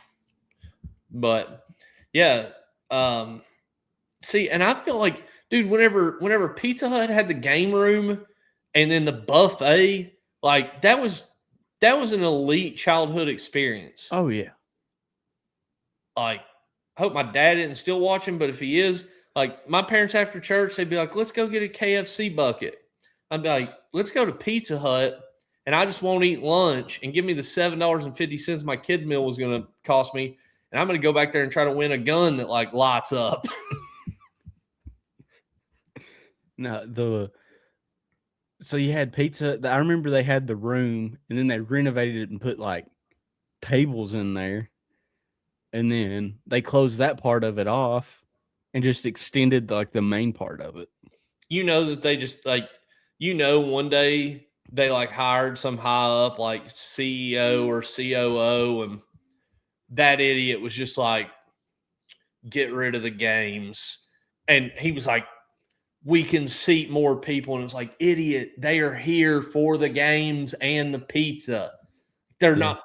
– but, yeah. See, and I feel like, dude, whenever Pizza Hut had the game room and then the buffet, that was an elite childhood experience. Oh, yeah. I hope my dad isn't still watching, but if he is, my parents after church, they'd be like, "Let's go get a KFC bucket." I'd be like, "Let's go to Pizza Hut, and I just won't eat lunch, and give me the $7.50 my kid meal was going to cost me, and I'm going to go back there and try to win a gun that lights up." No, so you had pizza. I remember they had the room, and then they renovated it and put tables in there. And then they closed that part of it off and just extended the main part of it. You know that they just one day they hired some high up CEO or COO, and that idiot was just get rid of the games. And he was like, "We can seat more people." And it was idiot, they are here for the games and the pizza. They're not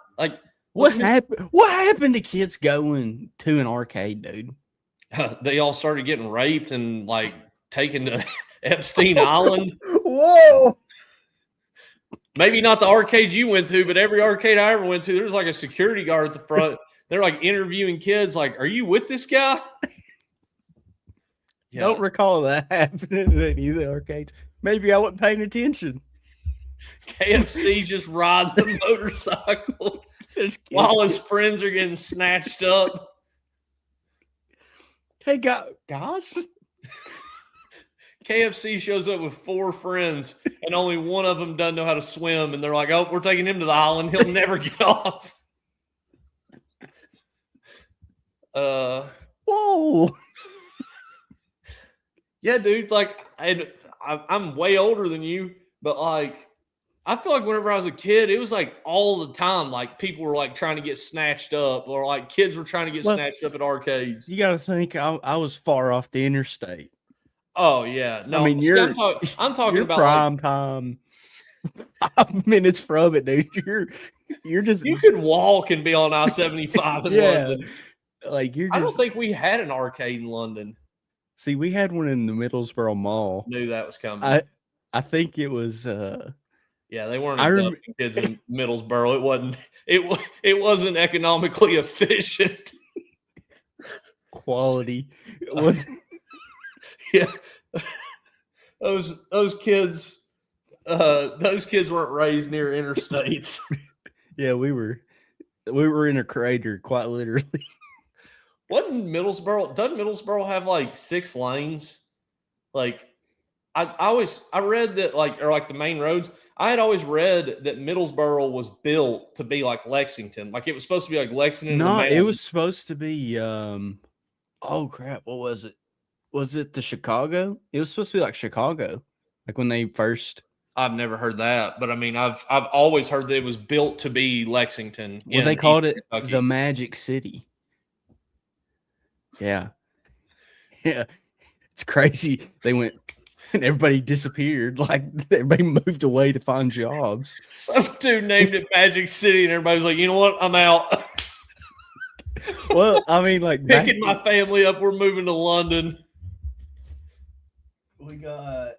What happened? What happened to kids going to an arcade, dude? They all started getting raped and taken to Epstein Island. Whoa! Maybe not the arcade you went to, but every arcade I ever went to, there was a security guard at the front. They're interviewing kids. "Are you with this guy?" Yeah. Don't recall that happening at any of the arcades. Maybe I wasn't paying attention. KFC just riding the motorcycle while his friends are getting snatched up. Hey, guys. KFC shows up with 4 friends, and only one of them doesn't know how to swim, and they're like, "Oh, we're taking him to the island. He'll never get off." Whoa. Yeah, dude. Like, I'm way older than you, but like, I feel like whenever I was a kid, it was like all the time. Like, people were like trying to get snatched up, or like kids were trying to get snatched up at arcades. You got to think I was far off the interstate. Oh yeah, no. I mean, I'm talking about prime time. 5 minutes from it, dude. You're just you could walk and be on I-75 in London. Like I don't think we had an arcade in London. See, we had one in the Middlesbrough Mall. Knew that was coming. I think it was. Yeah, they weren't adopting kids in Middlesbrough. It wasn't. It wasn't economically efficient. Quality was. Yeah, those kids weren't raised near interstates. Yeah, we were in a crater, quite literally. Doesn't Middlesbrough have like 6 lanes? Like, I read that like the main roads. I had always read that Middlesbrough was built to be like Lexington. Like, it was supposed to be like Lexington. No, it was supposed to be. Oh crap! What was it? Was it the Chicago? It was supposed to be like Chicago, like when they first. I've never heard that, but I mean, I've always heard that it was built to be Lexington. Well, they called it the Magic City. Yeah, yeah, it's crazy. They went and everybody disappeared. Like, everybody moved away to find jobs. Some dude named it Magic City, and everybody was like, "You know what? I'm out." Well, I mean, like picking my family up, we're moving to London. We got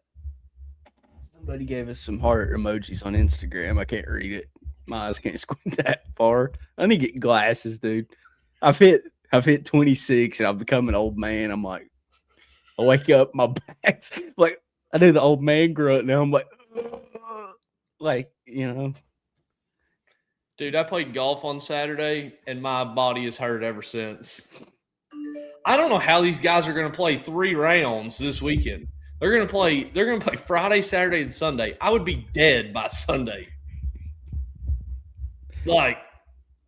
somebody gave us some heart emojis on Instagram. I can't read it. My eyes can't squint that far. I need to get glasses, dude. I've hit 26 and I've become an old man. I'm like, I wake up, my back's like, I do the old man grunt now. I'm like, you know. Dude, I played golf on Saturday and my body has hurt ever since. I don't know how these guys are going to play 3 rounds this weekend. They're going to play Friday, Saturday, and Sunday. I would be dead by Sunday. Like,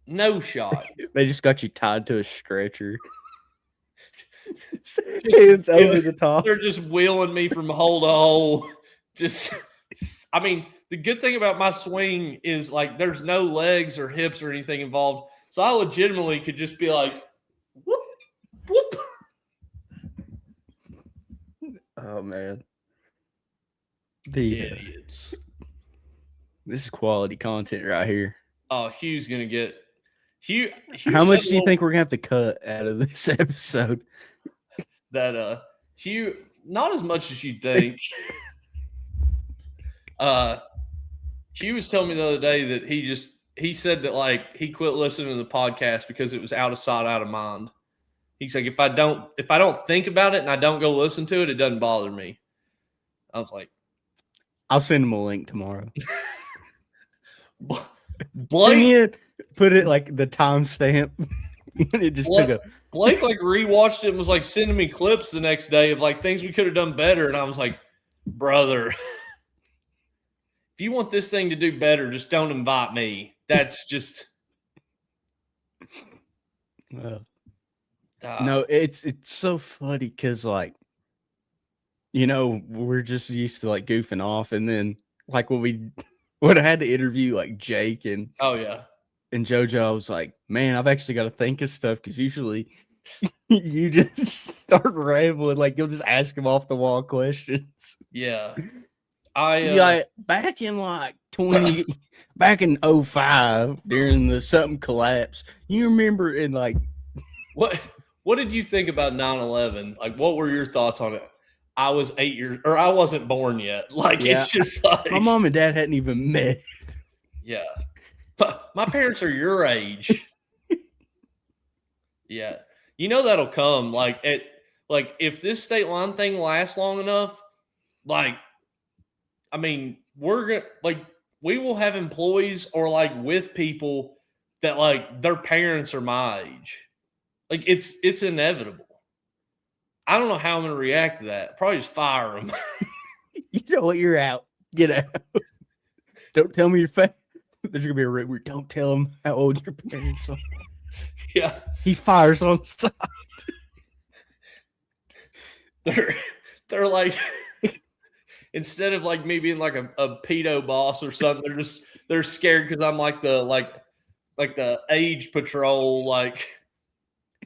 no shot. They just got you tied to a stretcher. Hands over the top. They're just wheeling me from hole to hole. I mean, the good thing about my swing is, like, there's no legs or hips or anything involved. So I legitimately could just be like, whoop, whoop. Oh, man. Idiots. This is quality content right here. Oh, Hugh's going to get – Hugh. How much do you think we're going to have to cut out of this episode? That Hugh, not as much as you'd think. Hugh was telling me the other day that he said that, like, he quit listening to the podcast because it was out of sight, out of mind. He's like, if I don't think about it and I don't go listen to it, it doesn't bother me. I was like, I'll send him a link tomorrow. Blake put it like the timestamp. It just took a Blake like rewatched it and was like sending me clips the next day of like things we could have done better. And I was like, brother, if you want this thing to do better, just don't invite me. That's just no, it's so funny because, like, you know, we're just used to like goofing off, and then like when I had to interview like Jake and and JoJo, I was like, man, I've actually got to think of stuff because usually you just start rambling, like you'll just ask him off the wall questions. Yeah, back in like back in 2005 during the something collapse. You remember in like what did you think about 9/11? Like, what were your thoughts on it? I was 8 years, or I wasn't born yet. Like, it's just like my mom and dad hadn't even met. Yeah. But my parents are your age. Yeah. You know that'll come. Like, like if this state line thing lasts long enough, like, I mean, we're gonna like we will have employees or like with people that like their parents are my age. Like it's inevitable. I don't know how I'm gonna react to that. Probably just fire them. You know what? You're out. Get out. Don't tell me your face. There's gonna be a rig where don't tell them how old your parents are. Yeah, he fires on sight. They're like, instead of like me being like a pedo boss or something, they're scared because I'm like the age patrol. Like,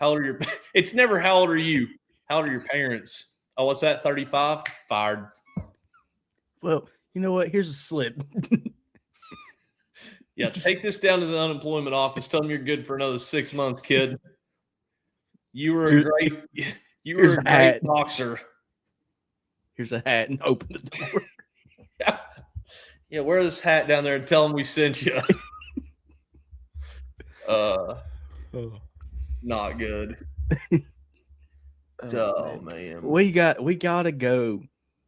how old are your? It's never how old are you? How old are your parents? Oh, what's that? 35? Fired. Well, you know what? Here's a slip. Yeah, take this down to the unemployment office. Tell them you're good for another 6 months, kid. You were a great boxer. Here's a hat and open the door. Yeah, wear this hat down there and tell them we sent you. Not good. Oh man. We gotta go.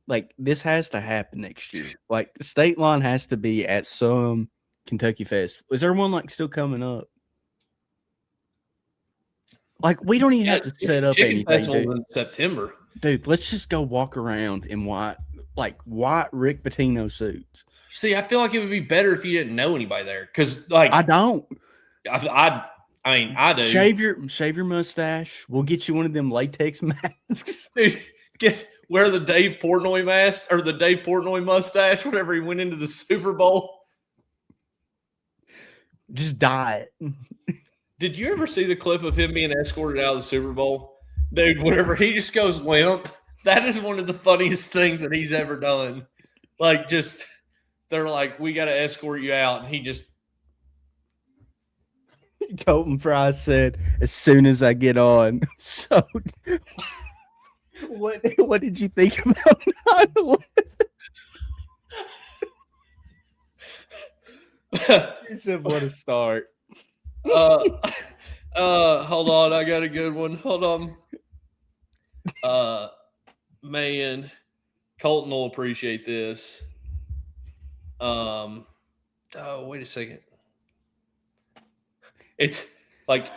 Like, this has to happen next year. Like, the state line has to be at some Kentucky Fest. Is there one like still coming up? Like, we don't even have to set up anything. In September. Dude, let's just go walk around in white Rick Pitino suits. See, I feel like it would be better if you didn't know anybody there. Because like I don't. I mean, I do. Shave your mustache. We'll get you one of them latex masks. Dude, wear the Dave Portnoy mask or the Dave Portnoy mustache whenever he went into the Super Bowl. Just dye it. Did you ever see the clip of him being escorted out of the Super Bowl? Dude, whenever he just goes limp, that is one of the funniest things that he's ever done. Like, just, they're like, we got to escort you out. And he just. Colton Fry said, as soon as I get on. So, what did you think about 9/11? He said, what a start. Hold on, I got a good one. Hold on. Man, Colton will appreciate this. Oh, wait a second. It's like,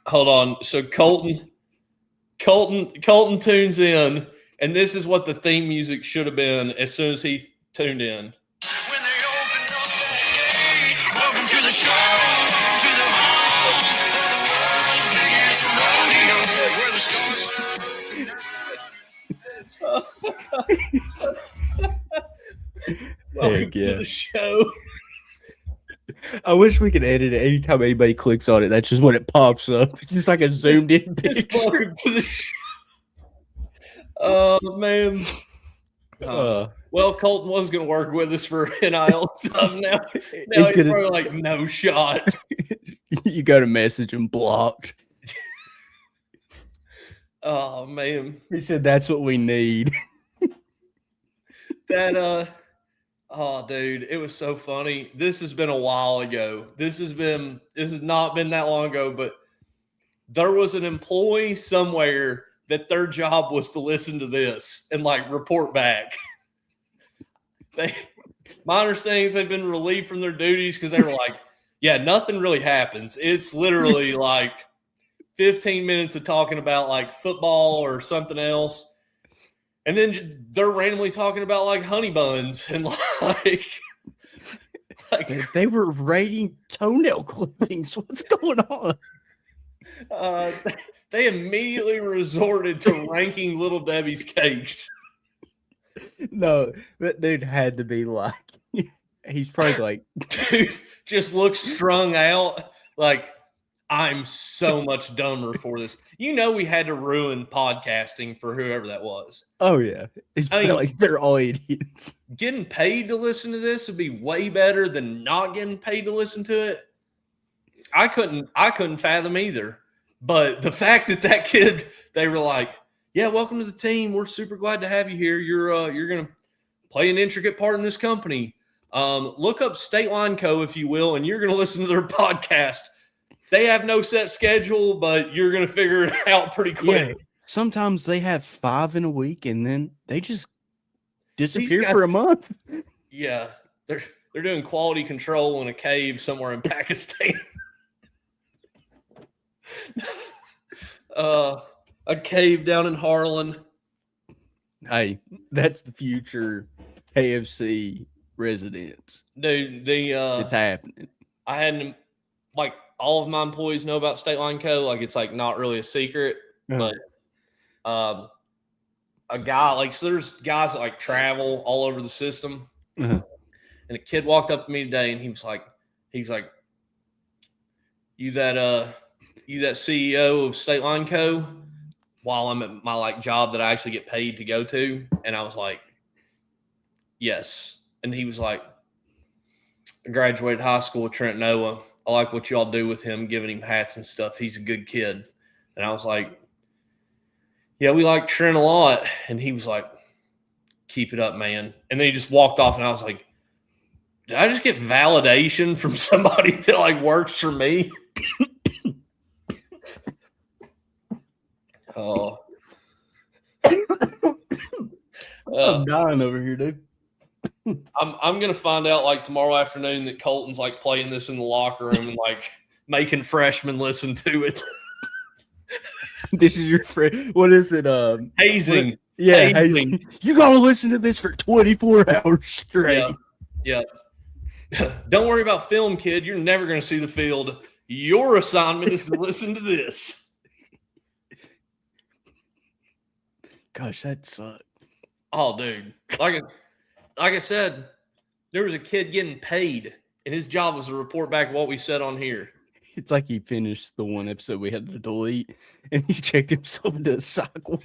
hold on. So Colton tunes in, and this is what the theme music should have been as soon as he tuned in. Welcome to the show. I wish we could edit it. Anytime anybody clicks on it, that's just when it pops up. It's just like a zoomed in picture. Welcome to the show. Oh man. Well, Colton was going to work with us for NIL stuff. Now he's probably like, no shot. You got to message him blocked. Oh man. He said that's what we need. Oh dude, it was so funny. This has been a while ago. This has not been that long ago, but there was an employee somewhere that their job was to listen to this and like report back. My understanding is they've been relieved from their duties because they were like, yeah, nothing really happens. It's literally like 15 minutes of talking about like football or something else. And then they're randomly talking about like honey buns and like they were rating toenail clippings. What's going on? They immediately resorted to ranking Little Debbie's cakes. No, that dude had to be like, he's probably like, dude, just looks strung out. Like, I'm so much dumber for this. You know, we had to ruin podcasting for whoever that was. Oh yeah, like they're all idiots. Getting paid to listen to this would be way better than not getting paid to listen to it. I couldn't fathom either. But the fact that kid, they were like, yeah, welcome to the team. We're super glad to have you here. You're going to play an intricate part in this company. Look up State Line Co., if you will, and you're going to listen to their podcast. they have no set schedule, but you're gonna figure it out pretty quick. Yeah. Sometimes they have 5 in a week, and then they just disappear guys- for a month. Yeah, they're doing quality control in a cave somewhere in Pakistan. A cave down in Harlan. Hey, that's the future KFC residents. Dude, It's happening. I had like all of my employees know about State Line Co. Like it's like not really a secret, but a guy like so there's guys that like travel all over the system. And a kid walked up to me today and he was like, you that CEO of State Line Co. while I'm at my like job that I actually get paid to go to. And I was like, yes. And he was like, I graduated high school with Trent Noah. I like what y'all do with him, giving him hats and stuff. He's a good kid. And I was like, yeah, we like Trent a lot. And he was like, keep it up, man. And then he just walked off and I was like, did I just get validation from somebody that like works for me? Oh, I'm dying over here, dude. I'm gonna find out like tomorrow afternoon that Colton's like playing this in the locker room and like making freshmen listen to it. This is your friend. What is it? Hazing. Yeah, hazing. You gotta listen to this for 24 hours straight. Yeah. Don't worry about film, kid. You're never gonna see the field. Your assignment is to listen to this. Gosh, that sucked. Oh, dude. Like I said, there was a kid getting paid, and his job was to report back what we said on here. It's like he finished the one episode we had to delete, and he checked himself into a sock ward.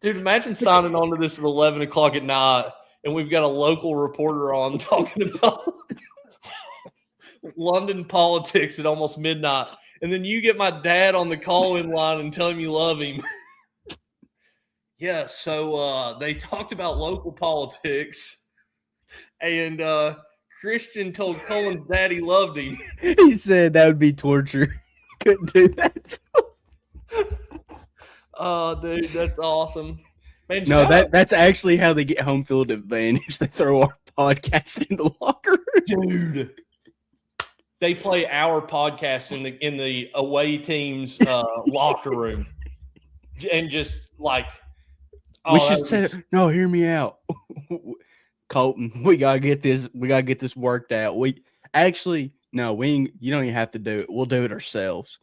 Dude, imagine signing on to this at 11 o'clock at night, and we've got a local reporter on talking about London politics at almost midnight. And then you get my dad on the call-in line and tell him you love him. Yeah, so they talked about local politics, and Christian told Colin's dad he loved him. He said that would be torture. Couldn't do that. Oh, dude, that's awesome. Man, No, that's actually how they get home field advantage. They throw our podcast in the locker room. Dude. They play our podcast in the away team's locker room, and just like we should say, no, hear me out, Colton. We gotta get this. We gotta get this worked out. We actually no, we ain't, you don't even have to do it. We'll do it ourselves.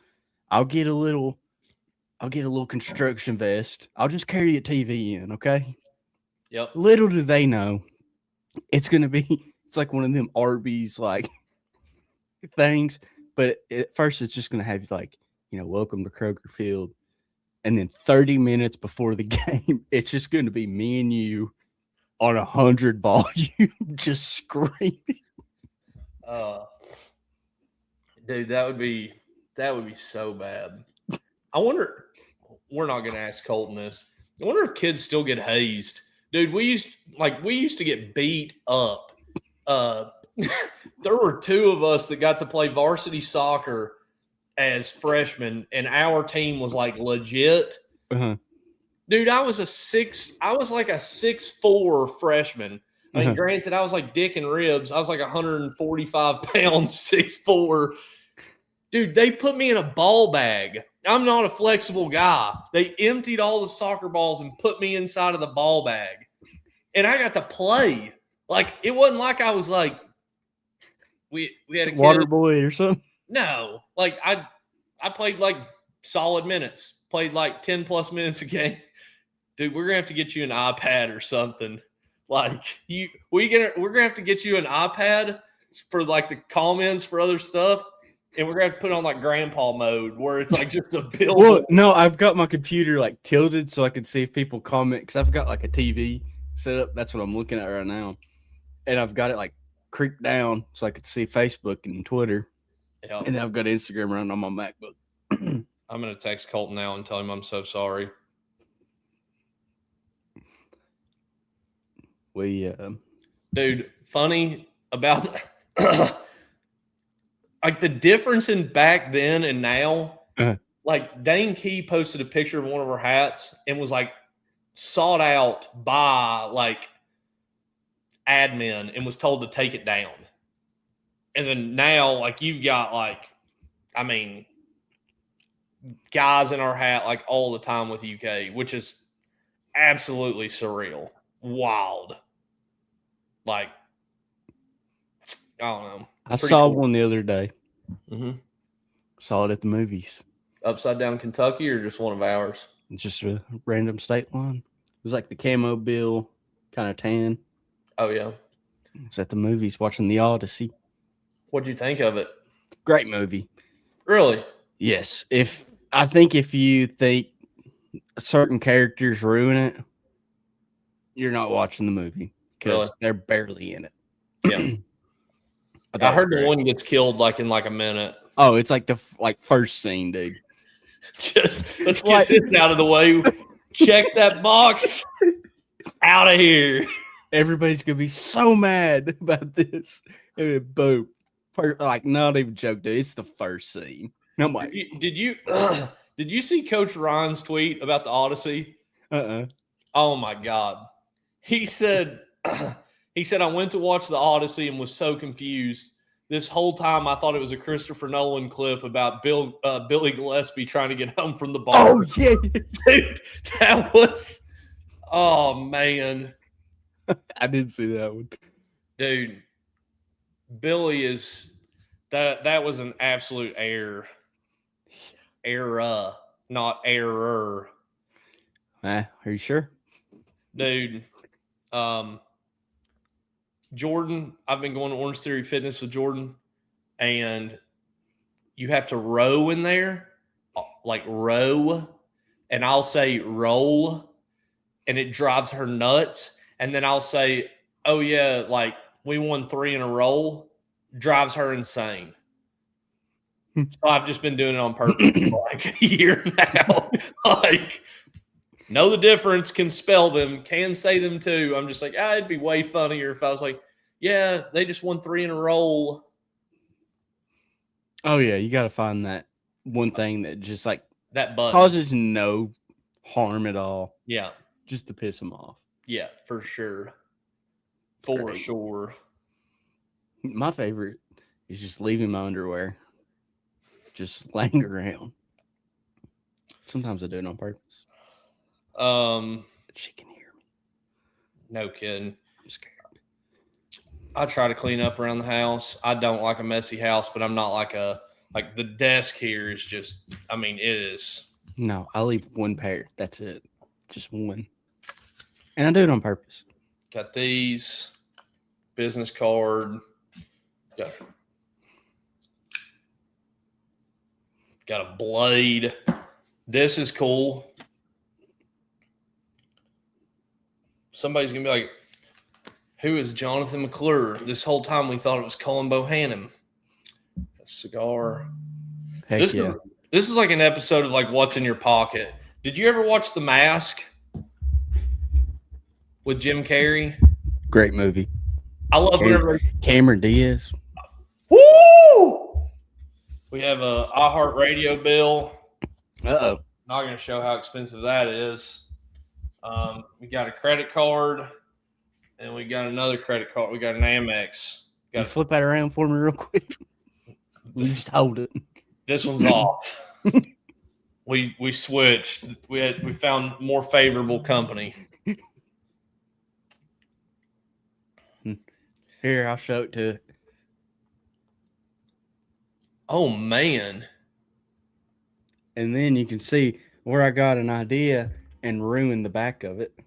I'll get a little construction vest. I'll just carry a TV in, okay? Yep. Little do they know, it's like one of them Arby's like things, but at first it's just gonna have like, welcome to Kroger Field, and then 30 minutes before the game, it's just gonna be me and you on 100 volume, just screaming. Dude, that would be so bad. I wonder. We're not gonna ask Colton this. I wonder if kids still get hazed. Dude, we used to get beat up. There were two of us that got to play varsity soccer as freshmen, and our team was like legit. Uh-huh. Dude, I was like a 6'4" freshman. I mean, granted, I was like dick and ribs. I was like 145 pounds, 6'4". Dude, they put me in a ball bag. I'm not a flexible guy. They emptied all the soccer balls and put me inside of the ball bag. And I got to play. Like, it wasn't like I was like, we had a kid. Water boy or something? No. Like, I played like solid minutes. Played like 10 plus minutes a game. Dude, we're gonna have to get you an iPad or something. Like, we're gonna have to get you an iPad for like the comments for other stuff. And we're gonna have to put on like grandpa mode where it's like just a bill. Well, no, I've got my computer like tilted so I can see if people comment, because I've got like a TV set up. That's what I'm looking at right now. And I've got it like creeped down so I could see Facebook and Twitter. Yeah. And then I've got Instagram running on my MacBook. I'm gonna text Colton now and tell him I'm so sorry. We dude, funny about like the difference in back then and now. Uh-huh. Like Dane Key posted a picture of one of her hats and was like sought out by like admin and was told to take it down. And then now, like you've got like, I mean, guys in our hat like all the time with UK, which is absolutely surreal, wild. Like, I don't know. I Pretty saw cool. one the other day. Mm-hmm. Saw it at the movies. Upside Down Kentucky or just one of ours? Just a random state line. It was like the camo bill, kind of tan. Oh, yeah. I was at the movies watching The Odyssey. What'd you think of it? Great movie. Really? Yes. I think if you think certain characters ruin it, you're not watching the movie because Really? they're barely in it. Yeah. I heard the one gets killed like in like a minute. Oh, it's like the first scene, dude. Just let's get this out of the way. Check that box. Out of here. Everybody's gonna be so mad about this. And then boom. Like, not even joke, dude. It's the first scene. And I'm like, did you see Coach Ryan's tweet about the Odyssey? Oh my God. He said I went to watch the Odyssey and was so confused. This whole time I thought it was a Christopher Nolan clip about Billy Gillespie trying to get home from the bar. oh yeah. Dude, that was, oh man. I didn't see that one. Dude, Billy is that was an absolute error. Error, not error. Are you sure? Dude. Jordan, I've been going to Orange Theory Fitness with Jordan, and you have to row in there, like row, and I'll say roll, and it drives her nuts. And then I'll say, oh yeah, like we won 3 in a row, drives her insane. So I've just been doing it on purpose for like a year now. Like, know the difference, can spell them, can say them too. I'm just like, it'd be way funnier if I was like, yeah, they just won 3 in a row. Oh yeah, you got to find that one thing that just like that button causes no harm at all. Yeah, just to piss them off. Yeah, for sure. For Great. sure. My favorite is just leaving my underwear, just laying around. Sometimes I do it on purpose. She can hear me. No kidding. I'm scared. I try to clean up around the house. I don't like a messy house, but I'm not like the desk here is just, I mean, it is. No, I leave one pair. That's it. Just one. And I do it on purpose. Got these. Business card. Got a blade. This is cool. Somebody's going to be like, who is Jonathan McClure? This whole time we thought it was Colin Bohannon. A cigar. Heck This is like an episode of like What's in Your Pocket. Did you ever watch The Mask with Jim Carrey? Great movie. I love whenever Cameron Diaz. Woo! We have a iHeartRadio bill. Uh-oh. Not going to show how expensive that is. We got a credit card, and we got another credit card. We got an Amex. You flip that around for me real quick. You just hold it. This one's off. We switched. We found more favorable company. Here, I'll show it to it. Oh man. And then you can see where I got an idea and ruined the back of it.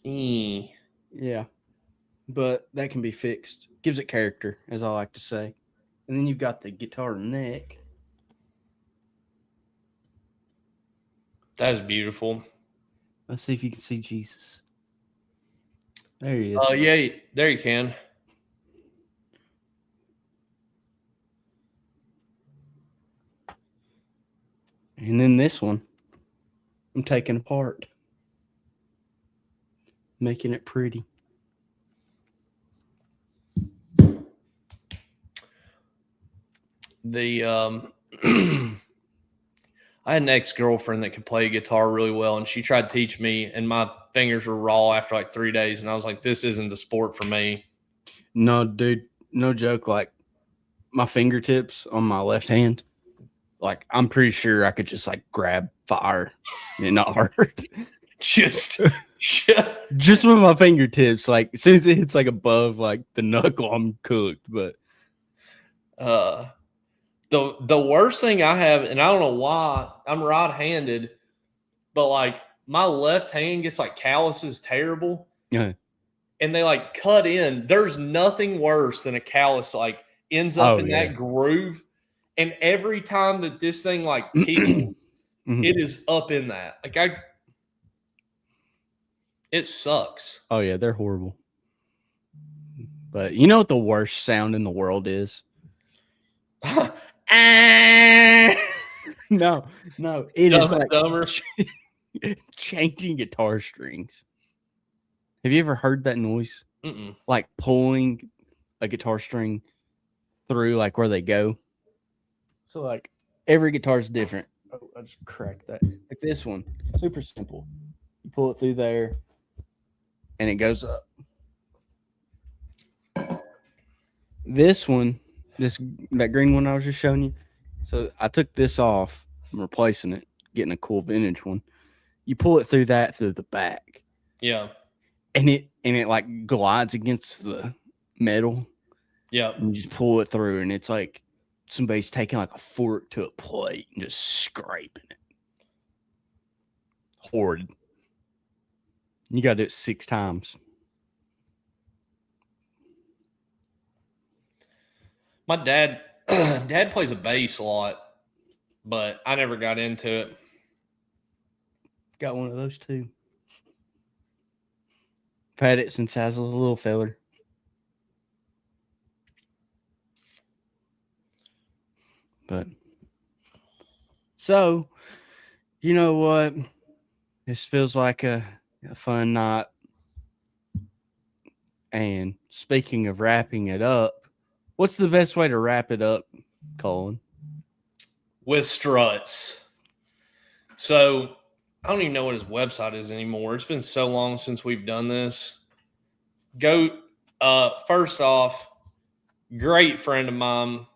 Yeah. But that can be fixed. Gives it character, as I like to say. And then you've got the guitar neck. That is beautiful. Let's see if you can see Jesus. There he is. Oh, yeah. There you can. And then this one, I'm taking apart. Making it pretty. the I had an ex-girlfriend that could play guitar really well, and she tried to teach me, and my fingers were raw after like 3 days, and I was like, this isn't the sport for me. No, dude, no joke. Like my fingertips on my left hand, like I'm pretty sure I could just like grab fire and it not hurt. Just Just with my fingertips, like as soon as it hits like above like the knuckle, I'm cooked. But the worst thing I have, and I don't know why, I'm right-handed, but like my left hand gets like calluses terrible. yeah, And they like cut in. There's nothing worse than a callus like ends up in that groove. And every time that this thing like peels, it is up in that. Like it sucks. Oh yeah, they're horrible. But you know what the worst sound in the world is? No, it Dumb is and like Dumber. changing guitar strings. Have you ever heard that noise? Mm-mm. Like pulling a guitar string through like where they go. So like every guitar is different. Oh, I just cracked that. Like this one, super simple. You pull it through there, and it goes up. This one, that green one I was just showing you. So I took this off. I'm replacing it, getting a cool vintage one. You pull it through the back. Yeah. And it like glides against the metal. Yeah. And you just pull it through, and it's like somebody's taking like a fork to a plate and just scraping it. Horrid. You gotta do it 6 times. My dad plays a bass a lot, but I never got into it. Got one of those too. I've had it since I was a little feller. But so, you know what? This feels like a fun night. And speaking of wrapping it up, what's the best way to wrap it up, Colin? With struts. So I don't even know what his website is anymore. It's been so long since we've done this. Go first off, great friend of mine.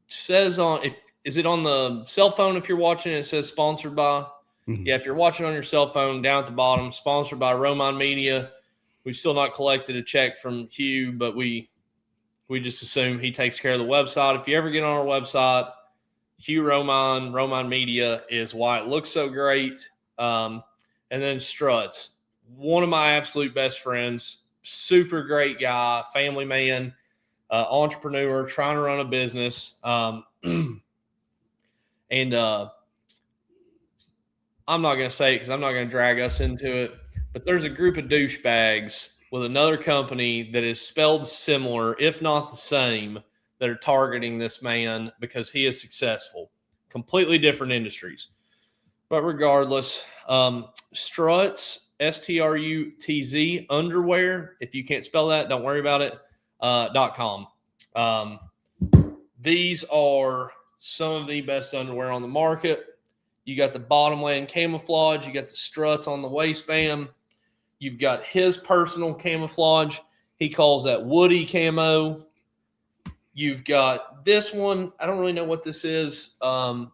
Says is it on the cell phone if you're watching it says sponsored by? Mm-hmm. Yeah, if you're watching on your cell phone, down at the bottom, sponsored by Roman Media. We've still not collected a check from Hugh, but we just assume he takes care of the website. If you ever get on our website, Hugh Roman Media is why it looks so great. And then Struts, one of my absolute best friends, super great guy, family man, entrepreneur, trying to run a business. And I'm not going to say it because I'm not going to drag us into it, but there's a group of douchebags with another company that is spelled similar, if not the same, that are targeting this man because he is successful. Completely different industries. But regardless, Struts, STRUTZ, underwear, if you can't spell that, don't worry about it, .com. These are some of the best underwear on the market. You got the bottomland camouflage. You got the struts on the waistband. You've got his personal camouflage. He calls that Woody camo. You've got this one. I don't really know what this is.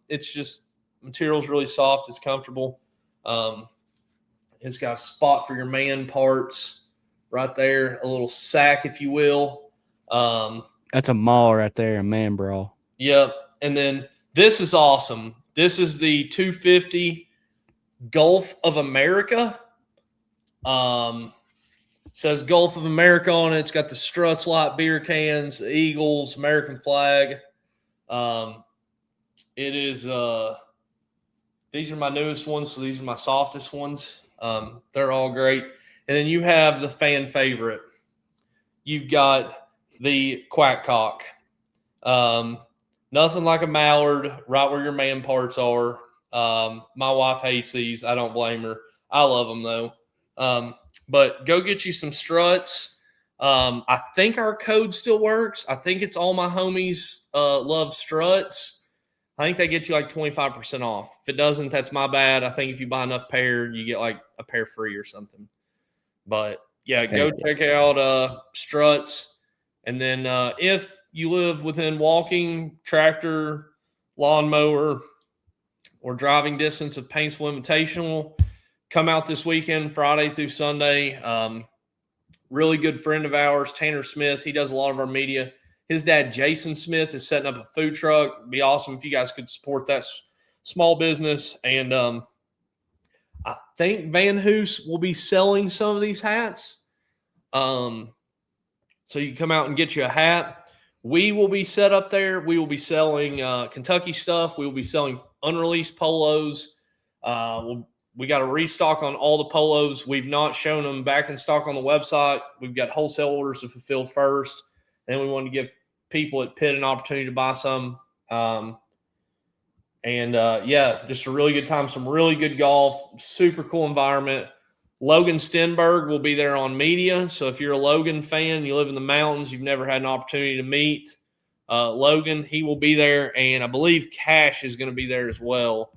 It's just material's really soft. It's comfortable. It's got a spot for your man parts right there. A little sack, if you will. That's a mall right there, a man bra. Yep. And then this is awesome. This is the 250 Gulf of America. Says Gulf of America on it. It's got the Struts Light beer cans, the Eagles, American flag. It is these are my newest ones, so these are my softest ones. They're all great. And then you have the fan favorite. You've got the Quack Cock. Nothing like a mallard right where your man parts are. My wife hates these. I don't blame her. I love them though. But go get you some Struts. I think our code still works. I think it's all my homies love struts. I think they get you like 25% off. If it doesn't, that's my bad. I think if you buy enough pair, you get like a pair free or something. But yeah, go check out struts. And then if you live within walking, tractor, lawnmower, or driving distance of Paintsville Invitational, come out this weekend, Friday through Sunday. Really good friend of ours, Tanner Smith. He does a lot of our media. His dad, Jason Smith, is setting up a food truck. It'd be awesome if you guys could support that small business. And I think Van Hoos will be selling some of these hats. So you can come out and get you a hat. We will be set up there. We will be selling Kentucky stuff. We will be selling unreleased polos. We got a restock on all the polos. We've not shown them back in stock on the website. We've got wholesale orders to fulfill first. And we wanted to give people at Pitt an opportunity to buy some. Yeah, just a really good time. Some really good golf. Super cool environment. Logan Stenberg will be there on media. So if you're a Logan fan, you live in the mountains, you've never had an opportunity to meet Logan, he will be there. And I believe Cash is going to be there as well.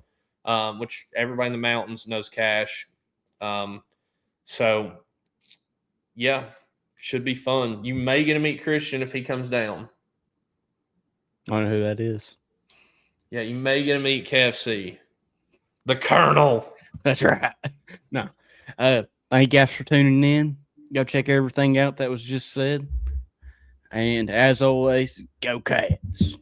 Which everybody in the mountains knows Cash. So, yeah, should be fun. You may get to meet Christian if he comes down. I don't know who that is. Yeah, you may get to meet KFC. The Colonel. That's right. No. Thank you guys for tuning in. Go check everything out that was just said. And as always, go Cats.